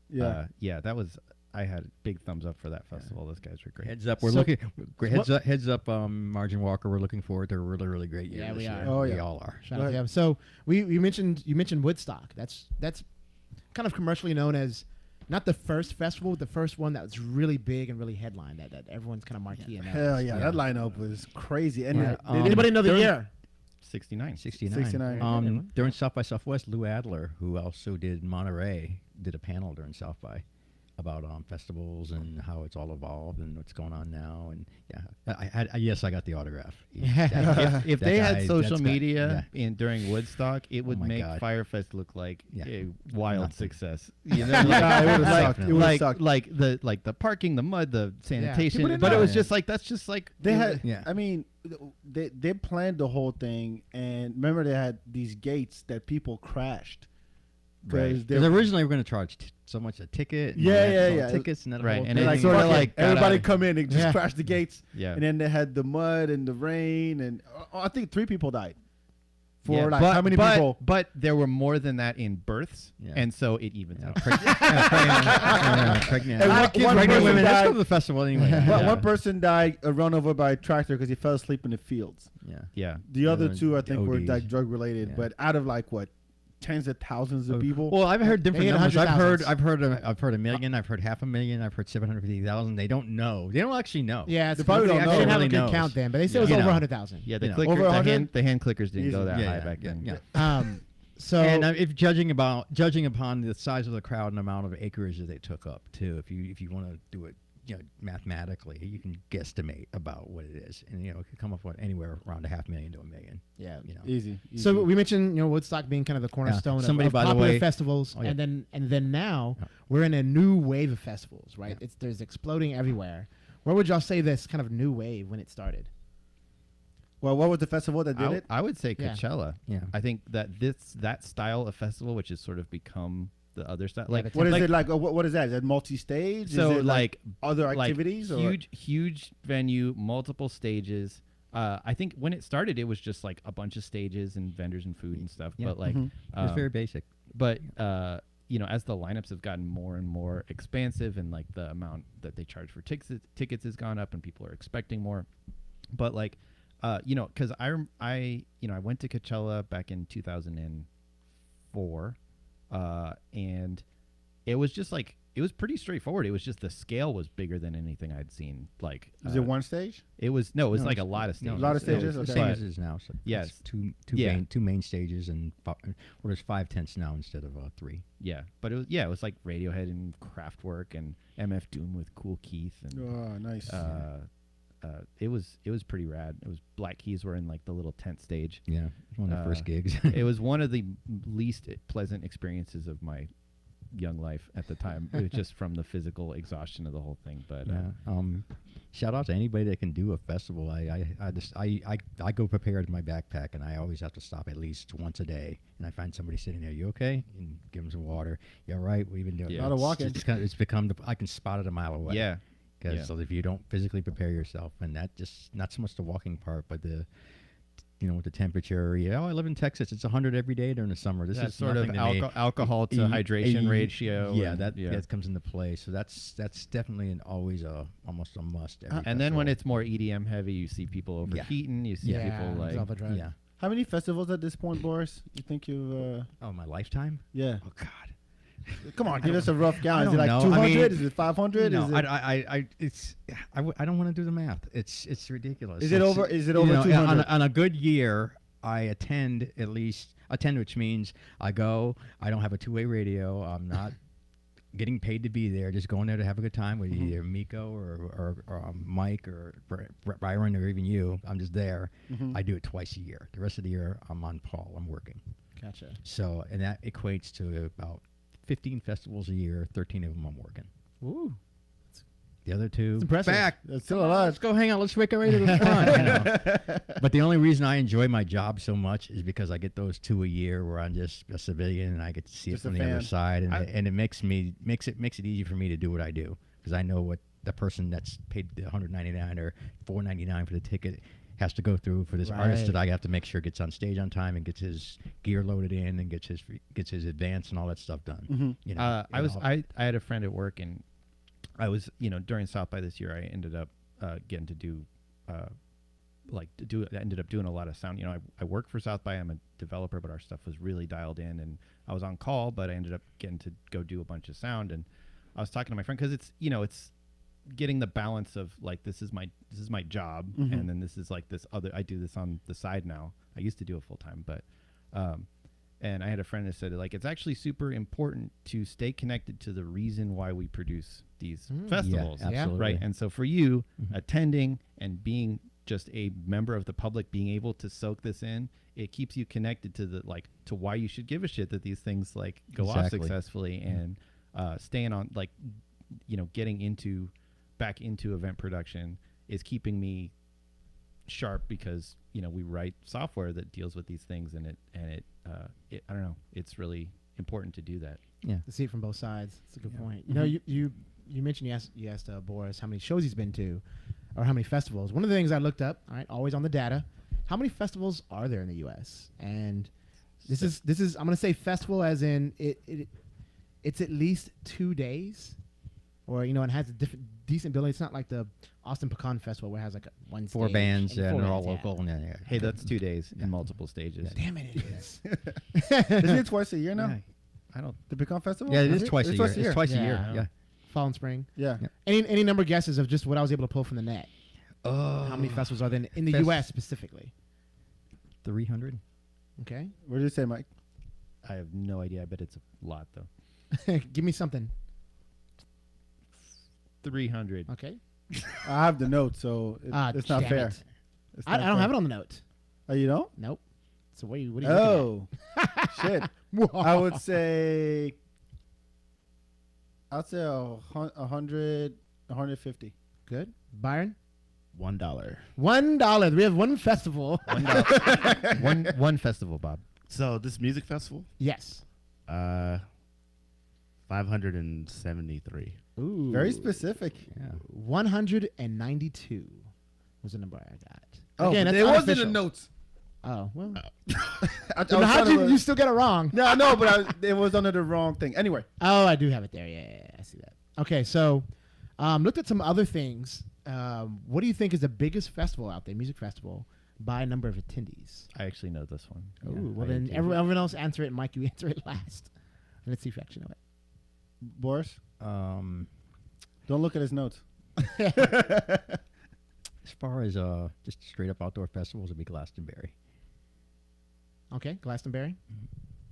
that was. I had big thumbs up for that festival. Those guys were great. Heads up, we're looking. Heads up, Margin Walker. We're looking forward to a really, really great year. Yeah, this we year. are. Oh, we yeah. all are. Shout out to them. So you mentioned Woodstock. That's kind of commercially known as not the first festival, but the first one that was really big and really headlined that everyone's kind of marquee. And Hell yeah, that lineup was crazy. And Yeah. did anybody know the year? 69. 69. During South by Southwest, Lou Adler, who also did Monterey, did a panel during South by about festivals and how it's all evolved and what's going on now. And I got the autograph. If they had social that's media during Woodstock, it would make God. Fyre Fest look like a wild success. Yeah, it would've sucked. It would've sucked. like the parking, the mud, the sanitation. People didn't But know. it was just like that's just like They had. Yeah. I mean, they planned the whole thing, and remember they had these gates that people crashed. Right. Because originally we were going to charge so much a ticket. And Yeah, we had yeah, all yeah. Tickets and that Right, whole and thing. it like, sorta fuck it, like got everybody out of- come in and just Yeah. crash the gates. Yeah. And then they had the mud and the rain, and I think 3 people died. For Yeah, like but, how many but, people? But there were more than that in births, Yeah. and so it evens out. Pregnant And one pregnant person women. Let's died- go to the festival anyway. Well, one person died run over by a tractor because he fell asleep in the fields. Yeah. Yeah. The other then 2, I think, were ODs. like drug related. Yeah. But out of like what, tens of thousands of people. Well, I've heard different They hit numbers. I've 100,000. heard a million. I've heard 500,000. I've heard 750,000. They don't know. They don't actually know. Yeah, They probably don't know. They didn't have a Really good knows. count then, but they said it was You over know. 100,000. Yeah, the You know. clicker, Over the 100? hand clickers didn't go Easy. that Yeah, high yeah, back yeah, then. yeah. So And if judging upon the size of the crowd and amount of acreage that they took up too, if you want to do it, mathematically, you can guesstimate about what it is, and it could come up with anywhere around $500,000 to $1 million. yeah. Easy. So we mentioned Woodstock being kind of the cornerstone Somebody, of by the popular way- festivals, Oh, yeah. and then now we're in a new wave of festivals, right? There's exploding everywhere. Where would y'all say this kind of new wave when it started? Well, what was the festival that did it? I would say Yeah. Coachella. Yeah. I think that style of festival, which has sort of become the other style. Like What is it like? What is that? Is that multi-stage? So is it like other like activities? or huge venue, multiple stages. I think when it started, it was just like a bunch of stages and vendors and food and stuff. Yeah. But like, It's very basic. but as the lineups have gotten more and more expansive, and like the amount that they charge for tickets has gone up, and people are expecting more. But like, because I went to Coachella back in 2004, and it was just like it was pretty straightforward. It was just the scale was bigger than anything I'd seen. Like, is it one stage? It was like a lot of stages. A lot of stages? The Okay. same as it is now. So Yes. it's two Yeah. main stages, and there's 5 tents now instead of 3. Yeah, but it was like Radiohead and Kraftwerk and MF Doom with Cool Keith, and Oh, nice. it was pretty rad. It was Black Keys were in like the little tent stage. Yeah, one of the first gigs. It was one of the least pleasant experiences of my young life at the time. It was just from the physical exhaustion of the whole thing. But shout out to anybody that can do a festival. I go prepared in my backpack, and I always have to stop at least once a day. And I find somebody sitting there. You okay? And give them some water. You all right? We've been doing Yeah. A lot of walking. It's become I can spot it a mile away. yeah, Because Yeah. so if you don't physically prepare yourself, and that just not so much the walking part, but the with the temperature. Yeah, I live in Texas. It's 100 every day during the summer. This that is sort of nothing to me. alcohol to hydration ratio. Yeah, and- that comes into play. So that's definitely always almost a must. Every And then when festival. it's more EDM heavy, you see people overheating. You see Yeah, people it's all like the drugs. yeah, How many festivals at this point, Boris? You think you've? Oh, my lifetime? Yeah. Oh God. Come on, give us a rough count. Is I it like don't 200? know. I mean, is it 500? No, is it, I don't want to do the math. It's ridiculous. Is it It's- over? Is it you over know, 200? on a good year, I attend, which means I go. I don't have a two-way radio. I'm not getting paid to be there. Just going there to have a good time with either Miko or Mike or Byron or even you. I'm just there. I do it twice a year. The rest of the year, I'm on call. I'm working. Gotcha. So, and that equates to about 15 festivals a year. 13 of them I'm working. Ooh. The other two, It's impressive. back. That's still a lot. Let's go hang out. Let's make our way to the front. You know? But the only reason I enjoy my job so much is because I get those 2 a year where I'm just a civilian and I get to see Just it a from the other fan. side, and it makes it easy for me to do what I do because I know what the person that's paid the $199 or $499 for the ticket has to go through for this artist that I have to make sure gets on stage on time and gets his gear loaded in and gets his advance and all that stuff done. You know, I had a friend at work, and I was, during South by this year, I ended up getting to do, I ended up doing a lot of sound. I work for South by. I'm a developer, but our stuff was really dialed in, and I was on call, but I ended up getting to go do a bunch of sound. And I was talking to my friend because it's getting the balance of like this is my job, and then this is like this other. I do this on the side now. I used to do it full time, but. And I had a friend that said, like, it's actually super important to stay connected to the reason why we produce these festivals. Yeah, absolutely. Right. And so for you, attending and being just a member of the public, being able to soak this in, it keeps you connected to to why you should give a shit that these things like go off successfully, and staying on, like, getting back into event production is keeping me sharp because we write software that deals with these things, and it I don't know, it's really important to do that. Yeah, To see it from both sides. That's a good point. You mentioned you asked Boris how many shows he's been to, or how many festivals. One of the things I looked up, all right, always on the data, how many festivals are there in the U.S.? And this is I'm going to say festival as in it's at least 2 days, or and has a decent building. It's not like the Austin Pecan Festival where it has like one four stage bands, and and four they're all bands, local. And Hey, that's 2 days in multiple stages. Damn it, it is. Isn't it twice a year now? Yeah. I don't. The Pecan Festival? Yeah, it is It's twice a year. It's twice a year. Yeah. Fall and spring. Yeah. Any number of guesses of just what I was able to pull from the net? How many festivals are there in the U.S. specifically? 300. Okay. What did you say, Mike? I have no idea. I bet it's a lot though. Give me something. 300. Okay. I have the note, so it's not damn fair. it. It's I not don't fair. have it on the note. Oh, you don't? Nope. So what are you looking at? Oh, shit. I would say 100, 150. Good. Byron? $1. $1. We have one festival. one festival, Bob. So this music festival, Yes. 573. Ooh. Very specific. Yeah. 192 was the number I got. Oh, Again, that's it wasn't unofficial. the notes. Oh, well. I So how'd you still get it wrong? No, no, but it was under the wrong thing. Anyway, Oh, I do have it there. Yeah, I see that. Okay, so looked at some other things. What do you think is the biggest festival out there, music festival, by number of attendees? I actually know this one. Ooh, well I then do. everyone else answer it. Mike, you answer it last. Let's see if you actually know it. Boris, Um, don't look at his notes. as far as just straight up outdoor festivals, it'd be Glastonbury. Okay, Glastonbury.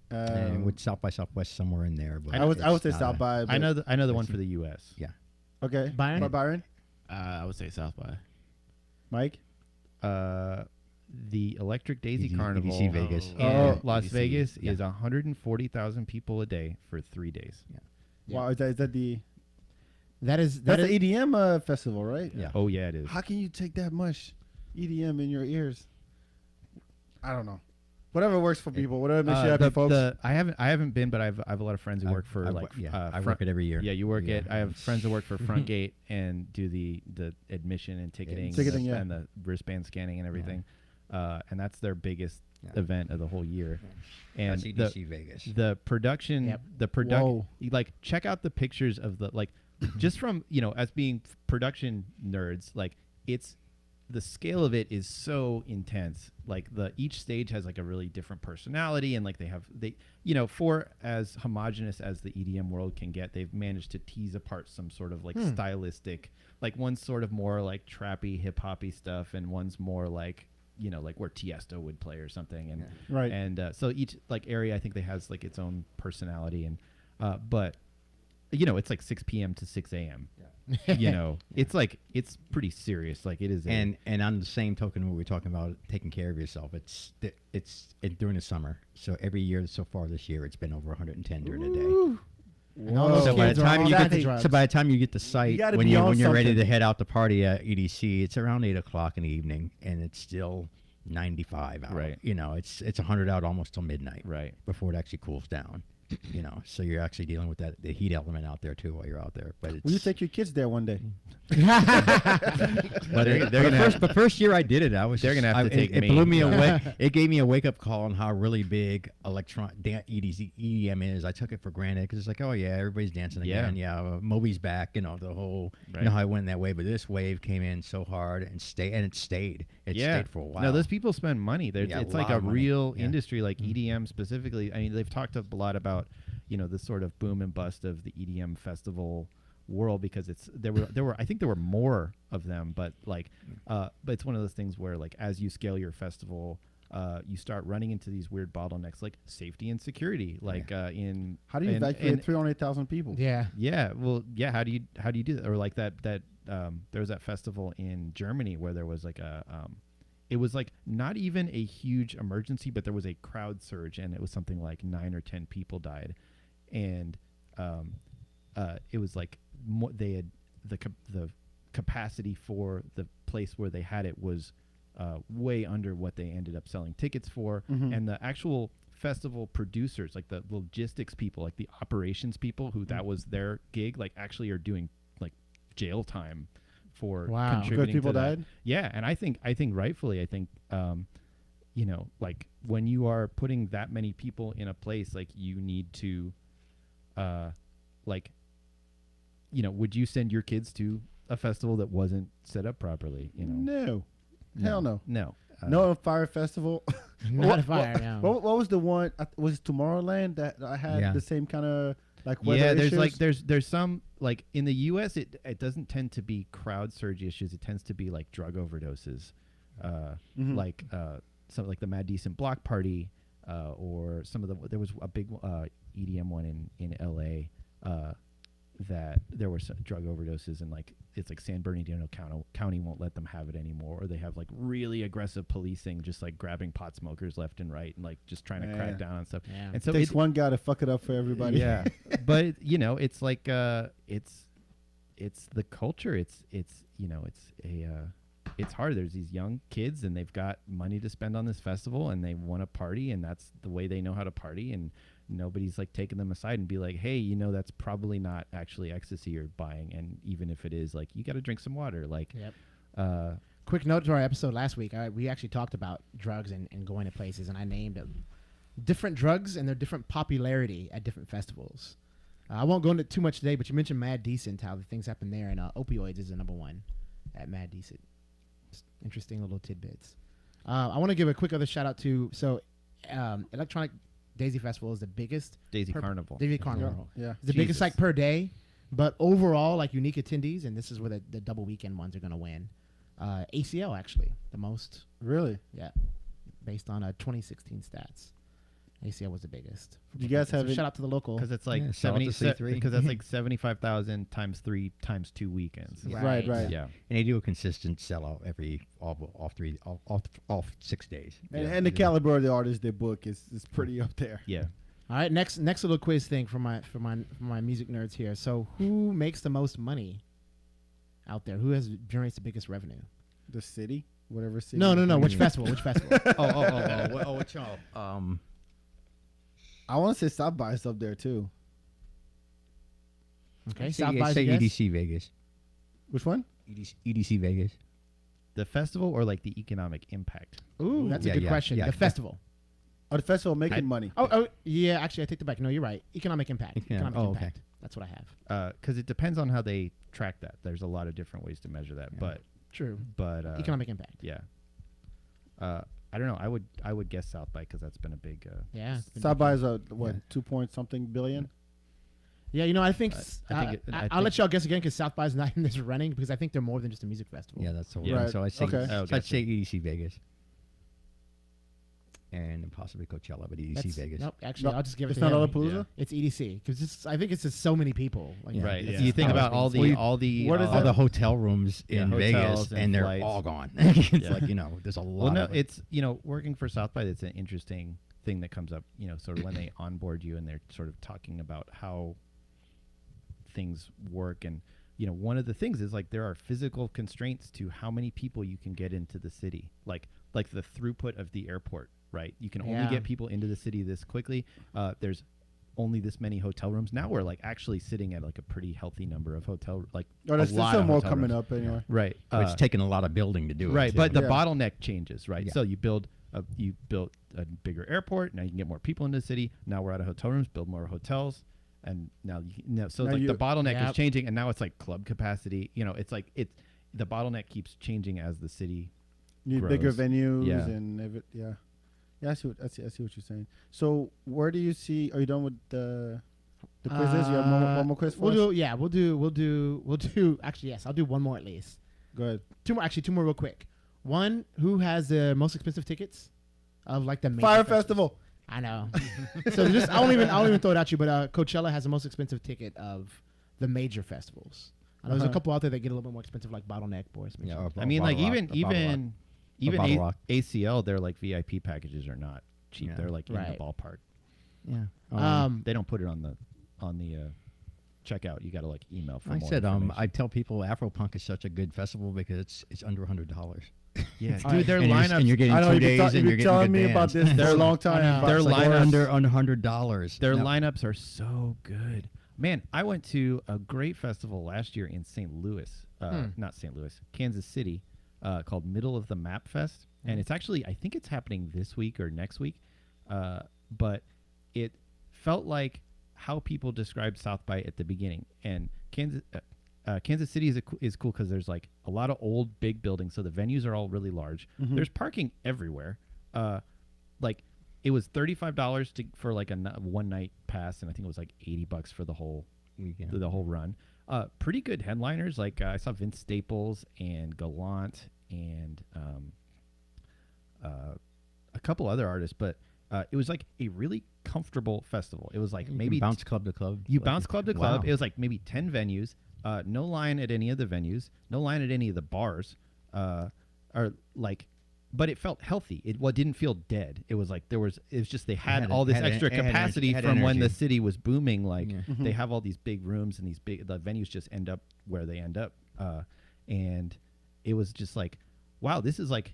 And with South by Southwest somewhere in there. But I would say it's South not by. I know but- the one for the U.S. Yeah. Okay, Byron? But Byron, I would say South by. Mike. The Electric Daisy EDC Carnival Vegas. in Oh. Las EDC, Vegas yeah. is 140,000 people a day for 3 days. Yeah. Wow, is that the? That's That's the EDM festival, right? Yeah. Oh yeah, it is. How can you take that much EDM in your ears? I don't know. Whatever works for people. Whatever makes you happy, folks. I haven't been, but I have a lot of friends who work for I work it every year. Yeah, you work Yeah. it. I have friends who work for Front Gate and do the admission and ticketing, Ticketing, yeah. and the wristband scanning and everything. And that's their biggest Yeah. event of the whole year. And That's EDC Vegas. the production, Yep. the production, Whoa. like check out the pictures of the just from as being production nerds, like it's the scale of it is so intense. Like each stage has like a really different personality, and like they for as homogenous as the EDM world can get, they've managed to tease apart some sort of like stylistic, like one's sort of more like trappy hip hoppy stuff, and one's more like like where Tiesto would play or something, and right. And so each like area, I think, they has like its own personality, and but it's like 6 p.m. to 6 a.m. It's like it's pretty serious. Like it is. And on the same token, when we're talking about taking care of yourself, it's during the summer. So every year so far this year, it's been over 110 during the day. And all those So by kids the are time on you get drugs. so by the time you get to site, gotta when be on you're ready something. to head out to party at EDC, it's around 8 o'clock in the evening, and it's still 95 out. Right. It's 100 out almost till midnight. Right. Before it actually cools down. So you're actually dealing with the heat element out there too while you're out there. But it's, Will you take your kids there one day? but first year I did it, I was They're gonna have to take it me. blew me away. It gave me a wake up call on how really big EDM is. I took it for granted because it's like, oh yeah, everybody's dancing again. Yeah, Moby's back. The whole Right. you know how it went that way. But this wave came in so hard and it stayed. It stayed for a while. No, those people spend money. Yeah, It's a like lot a of money. real Yeah. industry, like EDM specifically. I mean, they've talked a lot about the sort of boom and bust of the EDM festival world, because there were I think there were more of them, but but it's one of those things where like as you scale your festival, you start running into these weird bottlenecks like safety and security, like in How do you evacuate 300,000 people? Yeah. yeah, how do you do that? Or like that there was that festival in Germany where there was like it was like not even a huge emergency, but there was a crowd surge, and it was something like 9 or 10 people died, and it was like they had the capacity for the place where they had it was way under what they ended up selling tickets for, and the actual festival producers, like the logistics people, like the operations people, who that was their gig, like actually are doing like jail time for contributing. Good people to that. died? Yeah, and I think rightfully, like when you are putting that many people in a place, like you need to, would you send your kids to a festival that wasn't set up properly? No. Hell no. No. No Fyre Festival. Not a fire. No. What was the one? Was it Tomorrowland that I had the same kind of like weather there's issues? like there's some like in the U.S. it doesn't tend to be crowd surge issues. It tends to be like drug overdoses, like something like the Mad Decent Block Party, or some of the there was a big EDM one in L.A. That there were some drug overdoses, and like it's like San Bernardino County won't let them have it anymore, or they have like really aggressive policing, just like grabbing pot smokers left and right, and like just trying to crack down on stuff. Yeah. And so Takes one guy to fuck it up for everybody. yeah, but it's like it's the culture. It's hard. There's these young kids, and they've got money to spend on this festival, and they want to party, and that's the way they know how to party, and nobody's like taking them aside and be like, hey, that's probably not actually ecstasy you're buying, and even if it is, like, you got to drink some water. Like, Quick note to our episode last week. We actually talked about drugs and going to places, and I named different drugs and their different popularity at different festivals. I won't go into too much today, but you mentioned Mad Decent, how the things happen there, and opioids is the number one at Mad Decent. Just interesting little tidbits. I want to give a quick other shout out to Electronic Daisy Festival is the biggest Carnival. Daisy Carnival. Yeah. It's the biggest like per day, but overall like unique attendees, and this is where the double weekend ones are going to win. ACL actually the most. Really? Yeah, based on 2016 stats. ACL was the biggest. Do you guys have shout out to the local? Because it's like shout out to 70, C3. because that's like 75,000 times 3 times 2 weekends. Right. Yeah. And they do a consistent sellout all 6 days. And the caliber of the artists they book is pretty up there. Yeah. All right, next little quiz thing for my music nerds here. So, who makes the most money out there? Who generates the biggest revenue? The city, whatever city. No. Which festival? Which festival? Which all? I want to say South by is up there too. Okay, Say South by EDC Vegas. Which one? EDC Vegas. The festival or like the economic impact? Ooh, that's a good question. Yeah. The festival. Oh, the festival making money. Oh, yeah. Actually, I take that back. No, you're right. Economic impact. Economic okay. impact. That's what I have. Because it depends on how they track that. There's a lot of different ways to measure that, but True. But Economic impact. yeah. I don't know. I would guess South by because that's been a big. Yeah. South by is a what 2 point something billion. Yeah, you know, I think I I'll let y'all guess again because South by is not in this running because I think they're more than just a music festival. Yeah, that's the Yeah. one. Right. So I say, Okay. Oh, so I'd gotcha. say EDC Vegas, and possibly Coachella, but EDC That's- Vegas. Nope, actually, No, I'll just give it It's to not him. Lollapalooza. It's EDC because I think it's just so many people. Like, Yeah. Right. Yeah. You think How about it's all been- the all the What is All that? the hotel rooms Yeah, in hotels Vegas, and and they're flights. all gone. It's Yeah. like there's a lot. Well, no, of it. it's working for South by. That's an interesting thing that comes up. Sort of when they onboard you and they're sort of talking about how things work, and one of the things is like there are physical constraints to how many people you can get into the city, like the throughput of the airport. Right, you can only Yeah. get people into the city this quickly. There's only this many hotel rooms. Now we're like actually sitting at like a pretty healthy number of hotel Oh, there's a lot still of more hotel coming rooms. up anyway. Right, But it's taken a lot of building to do it. right, too. but the Yeah. bottleneck changes, right? Yeah. So you built a bigger airport. Now you can get more people into the city. Now we're out of hotel rooms. Build more hotels, and now so Now like the bottleneck Yep. is changing, and now it's like club capacity. It's like the bottleneck keeps changing as the city. Need bigger grows. venues Yeah. and yeah. Yeah, I see what you're saying. So where do you see? Are you done with the quizzes? You have one more quiz for us? We'll do. Actually, yes, I'll do one more at least. Go ahead. Two more real quick. One, who has the most expensive tickets of like the major Fyre festivals? Festival. I know. So just I won't even throw it at you, but Coachella has the most expensive ticket of the major festivals. I know there's a Uh-huh. couple out there that get a little bit more expensive, like Bottleneck, Boris. Yeah, mentioned. I mean, like even Bottle Rock. ACL, their like VIP packages are not cheap. Yeah. They're like in the Right. ballpark. Yeah. They don't put it on the checkout. You got to like email for I more said information. I tell people Afropunk is such a good festival because it's under $100. Yeah, All right. dude, their and lineups. and you're getting I know 2 you've days, been, and you've you're been getting telling good me about bands. this for a long time. I know. Their Boris. lineups- under $100. Their No. lineups are so good. Man, I went to a great festival last year in St. Louis, not St. Louis, Kansas City, called Middle of the Map Fest, and it's actually I think it's happening this week or next week, but it felt like how people described South by at the beginning. And Kansas City is cool because there's like a lot of old big buildings, so the venues are all really large. There's parking everywhere. Like it was $35 for like a one night pass, and I think it was like $80 for the whole Weekend. the whole run. Pretty good headliners. Like I saw Vince Staples and Gallant and a couple other artists, but it was like a really comfortable festival. It was like You maybe can bounce club to club. you like bounce club to club. wow. It was like maybe 10 venues. No line at any of the venues. No line at any of the bars. But it felt healthy. It didn't feel dead. It was like it was just they had had all this had extra it had capacity energy- had from when the energy. city was booming. Like Yeah. they have all these big rooms and the venues just end up where they end up. And it was just like, wow, this is like.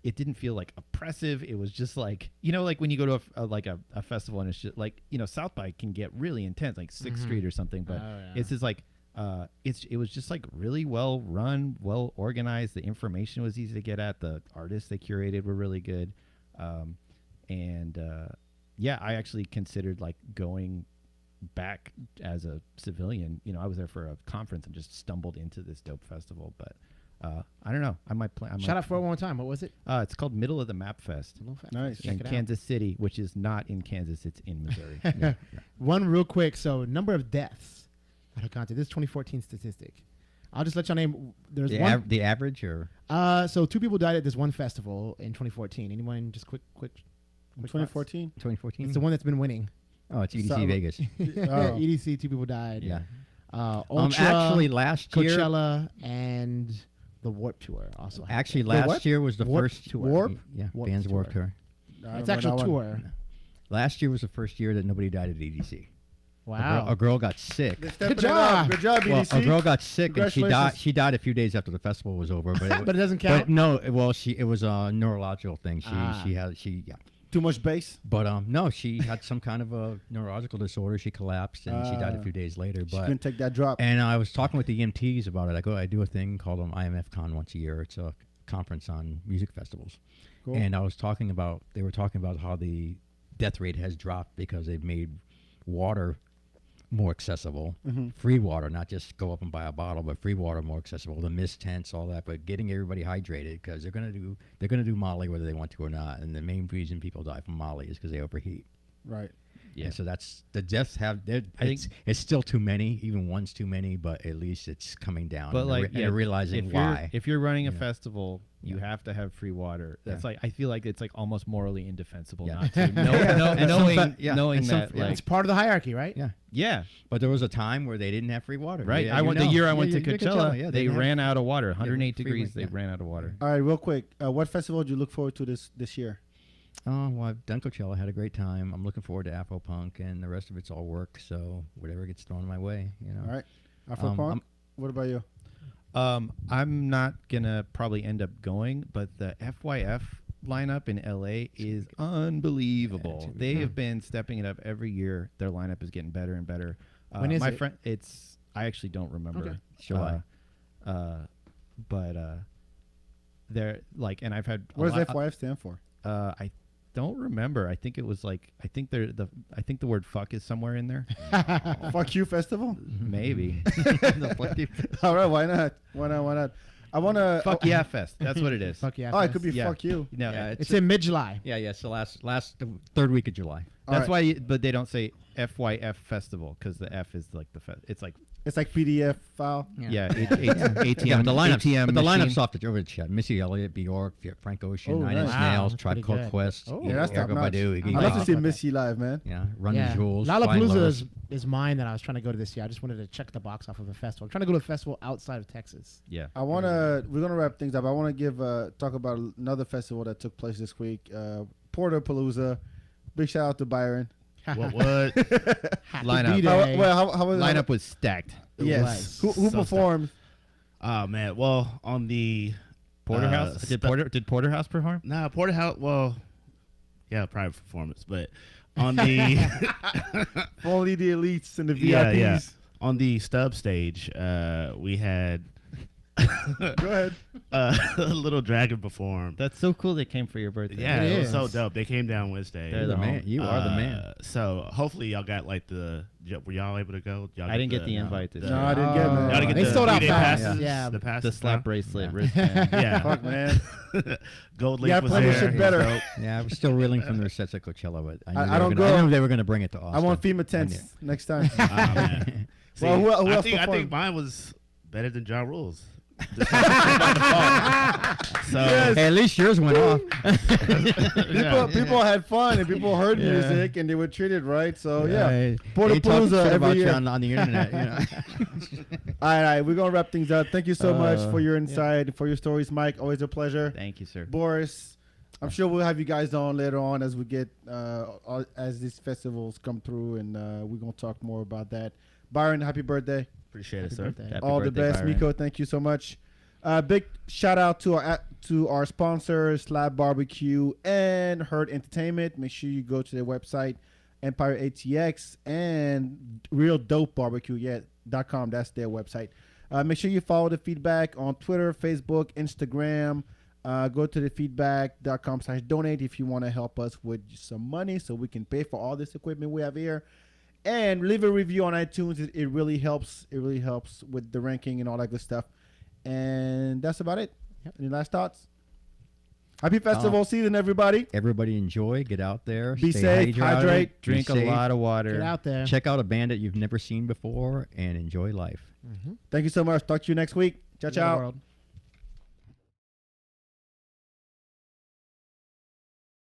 It didn't feel like oppressive. It was just like, like when you go to a festival and it's just like, South by can get really intense, like 6th Street or something. But it's just like, it was just like really well run, well organized. The information was easy to get at. The artists they curated were really good. Yeah, I actually considered like going back as a civilian. I was there for a conference and just stumbled into this dope festival, but I don't know. I might play. Shout out for it one more time. What was it? It's called Middle of the Map Fest Nice. Check in it out. Kansas City, which is not in Kansas. It's in Missouri. One real quick. So number of deaths out of content. This is 2014 statistic. I'll just let y'all name. There's The, one. the average or So 2 people died at this one festival in 2014. Anyone? Just quick. 2014. 2014? It's the one that's been winning. Oh, it's EDC So- Vegas. EDC. 2 people died. Yeah. Ultra, Actually, last year. Coachella and the Warp Tour also. happened. Actually, The what? last year was the Warp first Tour. Warp? Yeah, Warp Band's Warp Tour. Tour. It's actual tour. Last year was the first year that nobody died at EDC. Wow. A girl got sick. Good job. Good job, Well, EDC. a girl got sick and she died. Congratulations. She died a few days after the festival was over. But But it doesn't count. But no, well, it was a neurological thing. Ah. Yeah. Too much bass. But no, she had some kind of a neurological disorder. She collapsed and she died a Ah. few days later. She But couldn't take that drop. and I was talking with the EMTs about it. I do a thing called IMF Con once a year. It's a conference on music festivals. Cool. And they were talking about how the death rate has dropped because they've made water more accessible. Free water, not just go up and buy a bottle, but free water more accessible. The mist tents, all that, but getting everybody hydrated because they're gonna do Molly whether they want to or not. And the main reason people die from Molly is because they overheat. Right. Yeah. And so that's the deaths have. I think it's still too many. Even one's too many, but at least it's coming down. But and they're realizing why. If you're running a festival, you have to have free water. That's like I feel like it's like almost morally indefensible not to. Knowing that like It's part of the hierarchy, right? Yeah. yeah, But there was a time where they didn't have free water. right. Yeah, I went the year I went to yeah, Coachella. They ran out of water. 108 free degrees. rate, They ran out of water. All right, real quick. What festival do you look forward to this year? Oh, well, I've done Coachella. Had a great time. I'm looking forward to Afropunk, and the rest of it's all work. So whatever gets thrown my way, you know. All right. Afropunk. What about you? I'm not gonna probably end up going, but the FYF lineup in LA is unbelievable. Yeah, They have been stepping it up every year. Their lineup is getting better and better. When is my it? friend, I actually don't remember. Okay. July. But they're like, and I've had. What does FYF stand for? I don't remember. I think it was like I think the word fuck is somewhere in there. Fuck You Festival? Maybe. All right, why not? Why not? I want to... Fuck yeah fest. That's what it is. Fuck yeah. Oh, it Fest. could be Yeah. Fuck You. No, Yeah, It's in mid-July. Yeah. So the third week of July. that's All right. why. But they don't say FYF festival because the F is like the it's like It's like PDF file. yeah, ATM. Yeah, but the lineups, ATM but the machine. lineups off the over the chat. Missy Elliott, Bjork, Frank Ocean, Oh, Nine Inch nice. Wow, Nails, that's Tribe pretty Called good. Quest. Oh. Yeah, that's Erykah top-notch. Badu, Iggy I'd love to Pop. see Missy live, man. Yeah, Run the Jewels. Flying Lollapalooza Lotus. is mine that I was trying to go to this year. I just wanted to check the box off of a festival. I'm trying to go to a festival outside of Texas. Yeah. We're gonna wrap things up. I want to talk about another festival that took place this week, Portapalooza. Big shout out to Byron. What? Lineup. B-Day. How was Lineup was stacked. Yes. was. Who So performed? Oh man. Well, on the Porterhouse. Did Porterhouse perform? Nah, Porterhouse. Well, yeah, private performance, but on the Only the elites and the yeah, VIPs. yeah, on the stub stage, we had Go ahead. Little Dragon perform. That's so cool. They came for your birthday. Yeah, It it was is. so dope. They came down Wednesday. They're You're the man. You are the man. So hopefully y'all got like were y'all able to go? Y'all I didn't get the invite this No, year. I didn't get Y'all didn't it. get They the sold out three-day fast. passes, Yeah. the passes. The slap now? bracelet Yeah. wristband. Yeah. Fuck, man. Gold You Leaf gotta was plan your there. shit It was better. dope. Yeah, I was still reeling from their sets at Coachella, but I don't I go. knew they were going to bring it to Austin. I want FEMA I tents next time. Ah, man. See, Well, who I else think performed? mine was better than Ja Rule's. Just by default. So Hey, at least yours went off. People had fun and people heard Yeah. music and they were treated right. So yeah, They Portapalooza talk shit every about you year. on the internet. You know. All right, we're gonna wrap things up. Thank you so much for your insight, for your stories, Mike. Always a pleasure. Thank you, sir. Boris, I'm sure we'll have you guys on later on as we get as these festivals come through, and we're gonna talk more about that. Byron, happy birthday! appreciate it, Happy sir. birthday. Happy All the birthday, best, Byron. Miko. Thank you so much. Big shout out to our sponsors, Slab Barbecue and Herd Entertainment. Make sure you go to their website, Empire ATX, and Real Dope Barbecue.com. That's their website. Make sure you follow the Feedbak on Twitter, Facebook, Instagram. Go to the feedbak.com/donate if you want to help us with some money so we can pay for all this equipment we have here. And leave a review on iTunes. It really helps. It really helps with the ranking and all that good stuff. And that's about it. Any last thoughts? Happy festival season, everybody. Everybody enjoy. Get out there. Be stay safe, hydrated, hydrate, be Drink a safe, lot of water. Get out there. Check out a band that you've never seen before and enjoy life. Thank you so much. Talk to you next week. Ciao, Hello, ciao. world.